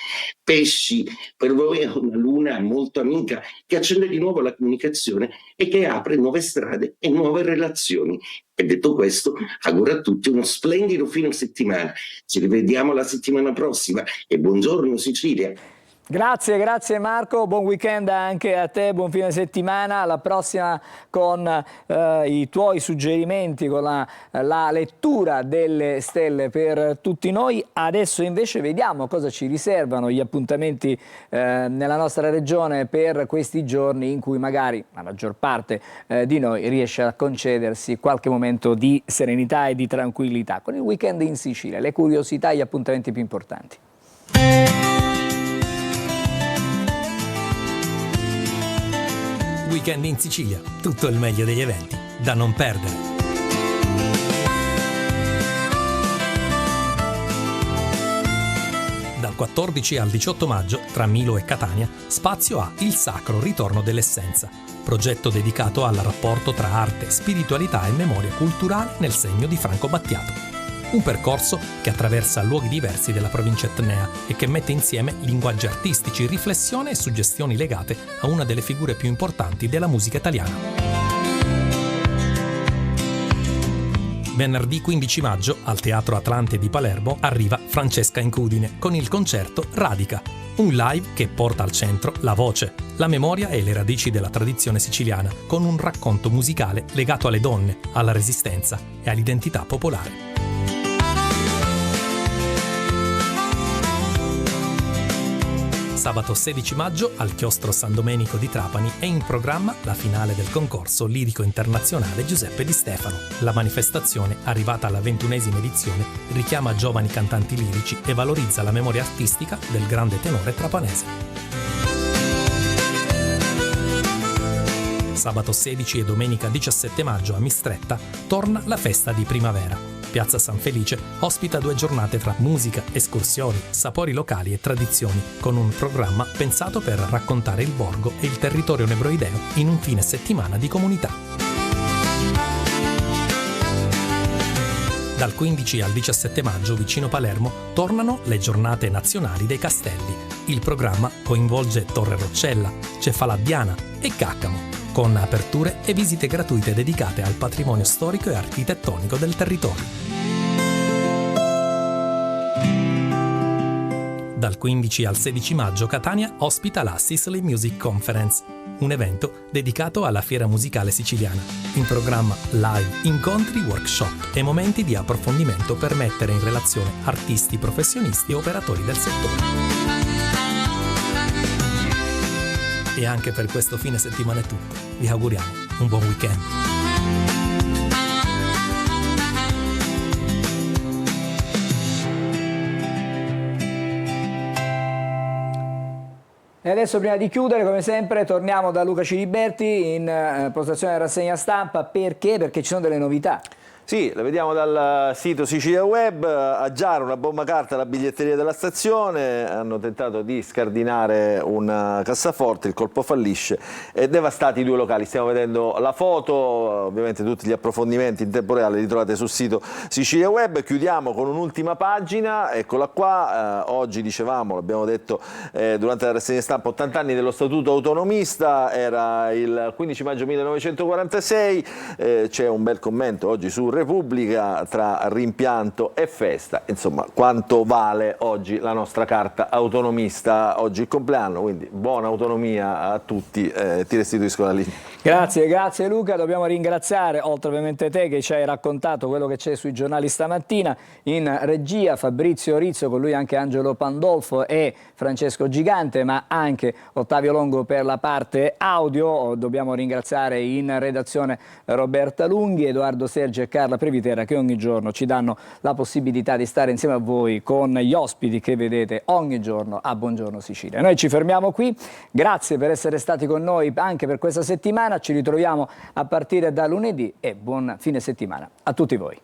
Pesci, per voi è una luna molto amica che accende di nuovo la comunicazione e che apre nuove strade e nuove relazioni. E detto questo, auguro a tutti uno splendido fine settimana. Ci rivediamo la settimana prossima e buongiorno Sicilia. Grazie Marco, buon weekend anche a te, buon fine settimana, alla prossima con i tuoi suggerimenti, con la lettura delle stelle per tutti noi. Adesso invece vediamo cosa ci riservano gli appuntamenti nella nostra regione per questi giorni in cui magari la maggior parte di noi riesce a concedersi qualche momento di serenità e di tranquillità, con il weekend in Sicilia, le curiosità e gli appuntamenti più importanti. Weekend in Sicilia, tutto il meglio degli eventi, da non perdere. Dal 14 al 18 maggio, tra Milo e Catania, spazio a Il Sacro Ritorno dell'Essenza, progetto dedicato al rapporto tra arte, spiritualità e memoria culturale nel segno di Franco Battiato. Un percorso che attraversa luoghi diversi della provincia etnea e che mette insieme linguaggi artistici, riflessione e suggestioni legate a una delle figure più importanti della musica italiana. Venerdì 15 maggio al Teatro Atlante di Palermo arriva Francesca Incudine con il concerto Radica, un live che porta al centro la voce, la memoria e le radici della tradizione siciliana, con un racconto musicale legato alle donne, alla resistenza e all'identità popolare. Sabato 16 maggio al Chiostro San Domenico di Trapani è in programma la finale del concorso lirico internazionale Giuseppe Di Stefano. La manifestazione, arrivata alla 21esima edizione, richiama giovani cantanti lirici e valorizza la memoria artistica del grande tenore trapanese. Sabato 16 e domenica 17 maggio a Mistretta torna la festa di primavera. Piazza San Felice ospita 2 giornate tra musica, escursioni, sapori locali e tradizioni, con un programma pensato per raccontare il borgo e il territorio nebroideo in un fine settimana di comunità. Dal 15 al 17 maggio vicino Palermo tornano le giornate nazionali dei castelli. Il programma coinvolge Torre Roccella, Cefalà Diana e Caccamo, con aperture e visite gratuite dedicate al patrimonio storico e architettonico del territorio. Dal 15 al 16 maggio Catania ospita la Sicily Music Conference, un evento dedicato alla fiera musicale siciliana. In programma live, incontri, workshop e momenti di approfondimento per mettere in relazione artisti, professionisti e operatori del settore. E anche per questo fine settimana è tutto. Vi auguriamo un buon weekend. E adesso, prima di chiudere, come sempre, torniamo da Luca Ciliberti in postazione della rassegna stampa. Perché? Perché ci sono delle novità. Sì, le vediamo dal sito Sicilia Web. A Giaro una bomba carta alla biglietteria della stazione, hanno tentato di scardinare un cassaforte, il colpo fallisce e devastati i due locali. Stiamo vedendo la foto, ovviamente tutti gli approfondimenti in tempo reale li trovate sul sito Sicilia Web. Chiudiamo con un'ultima pagina, eccola qua, oggi dicevamo, l'abbiamo detto durante la rassegna stampa, 80 anni dello Statuto Autonomista, era il 15 maggio 1946, c'è un bel commento oggi su Repubblica, tra rimpianto e festa. Insomma, quanto vale oggi la nostra carta autonomista, oggi il compleanno, quindi buona autonomia a tutti, ti restituisco la linea. Grazie Luca, dobbiamo ringraziare, oltre ovviamente te che ci hai raccontato quello che c'è sui giornali stamattina, in regia Fabrizio Rizzo, con lui anche Angelo Pandolfo e Francesco Gigante, ma anche Ottavio Longo per la parte audio. Dobbiamo ringraziare in redazione Roberta Lunghi, Edoardo Sergi e Carla Previtera, che ogni giorno ci danno la possibilità di stare insieme a voi con gli ospiti che vedete ogni giorno a Buongiorno Sicilia. Noi ci fermiamo qui, grazie per essere stati con noi anche per questa settimana, ci ritroviamo a partire da lunedì e buon fine settimana a tutti voi.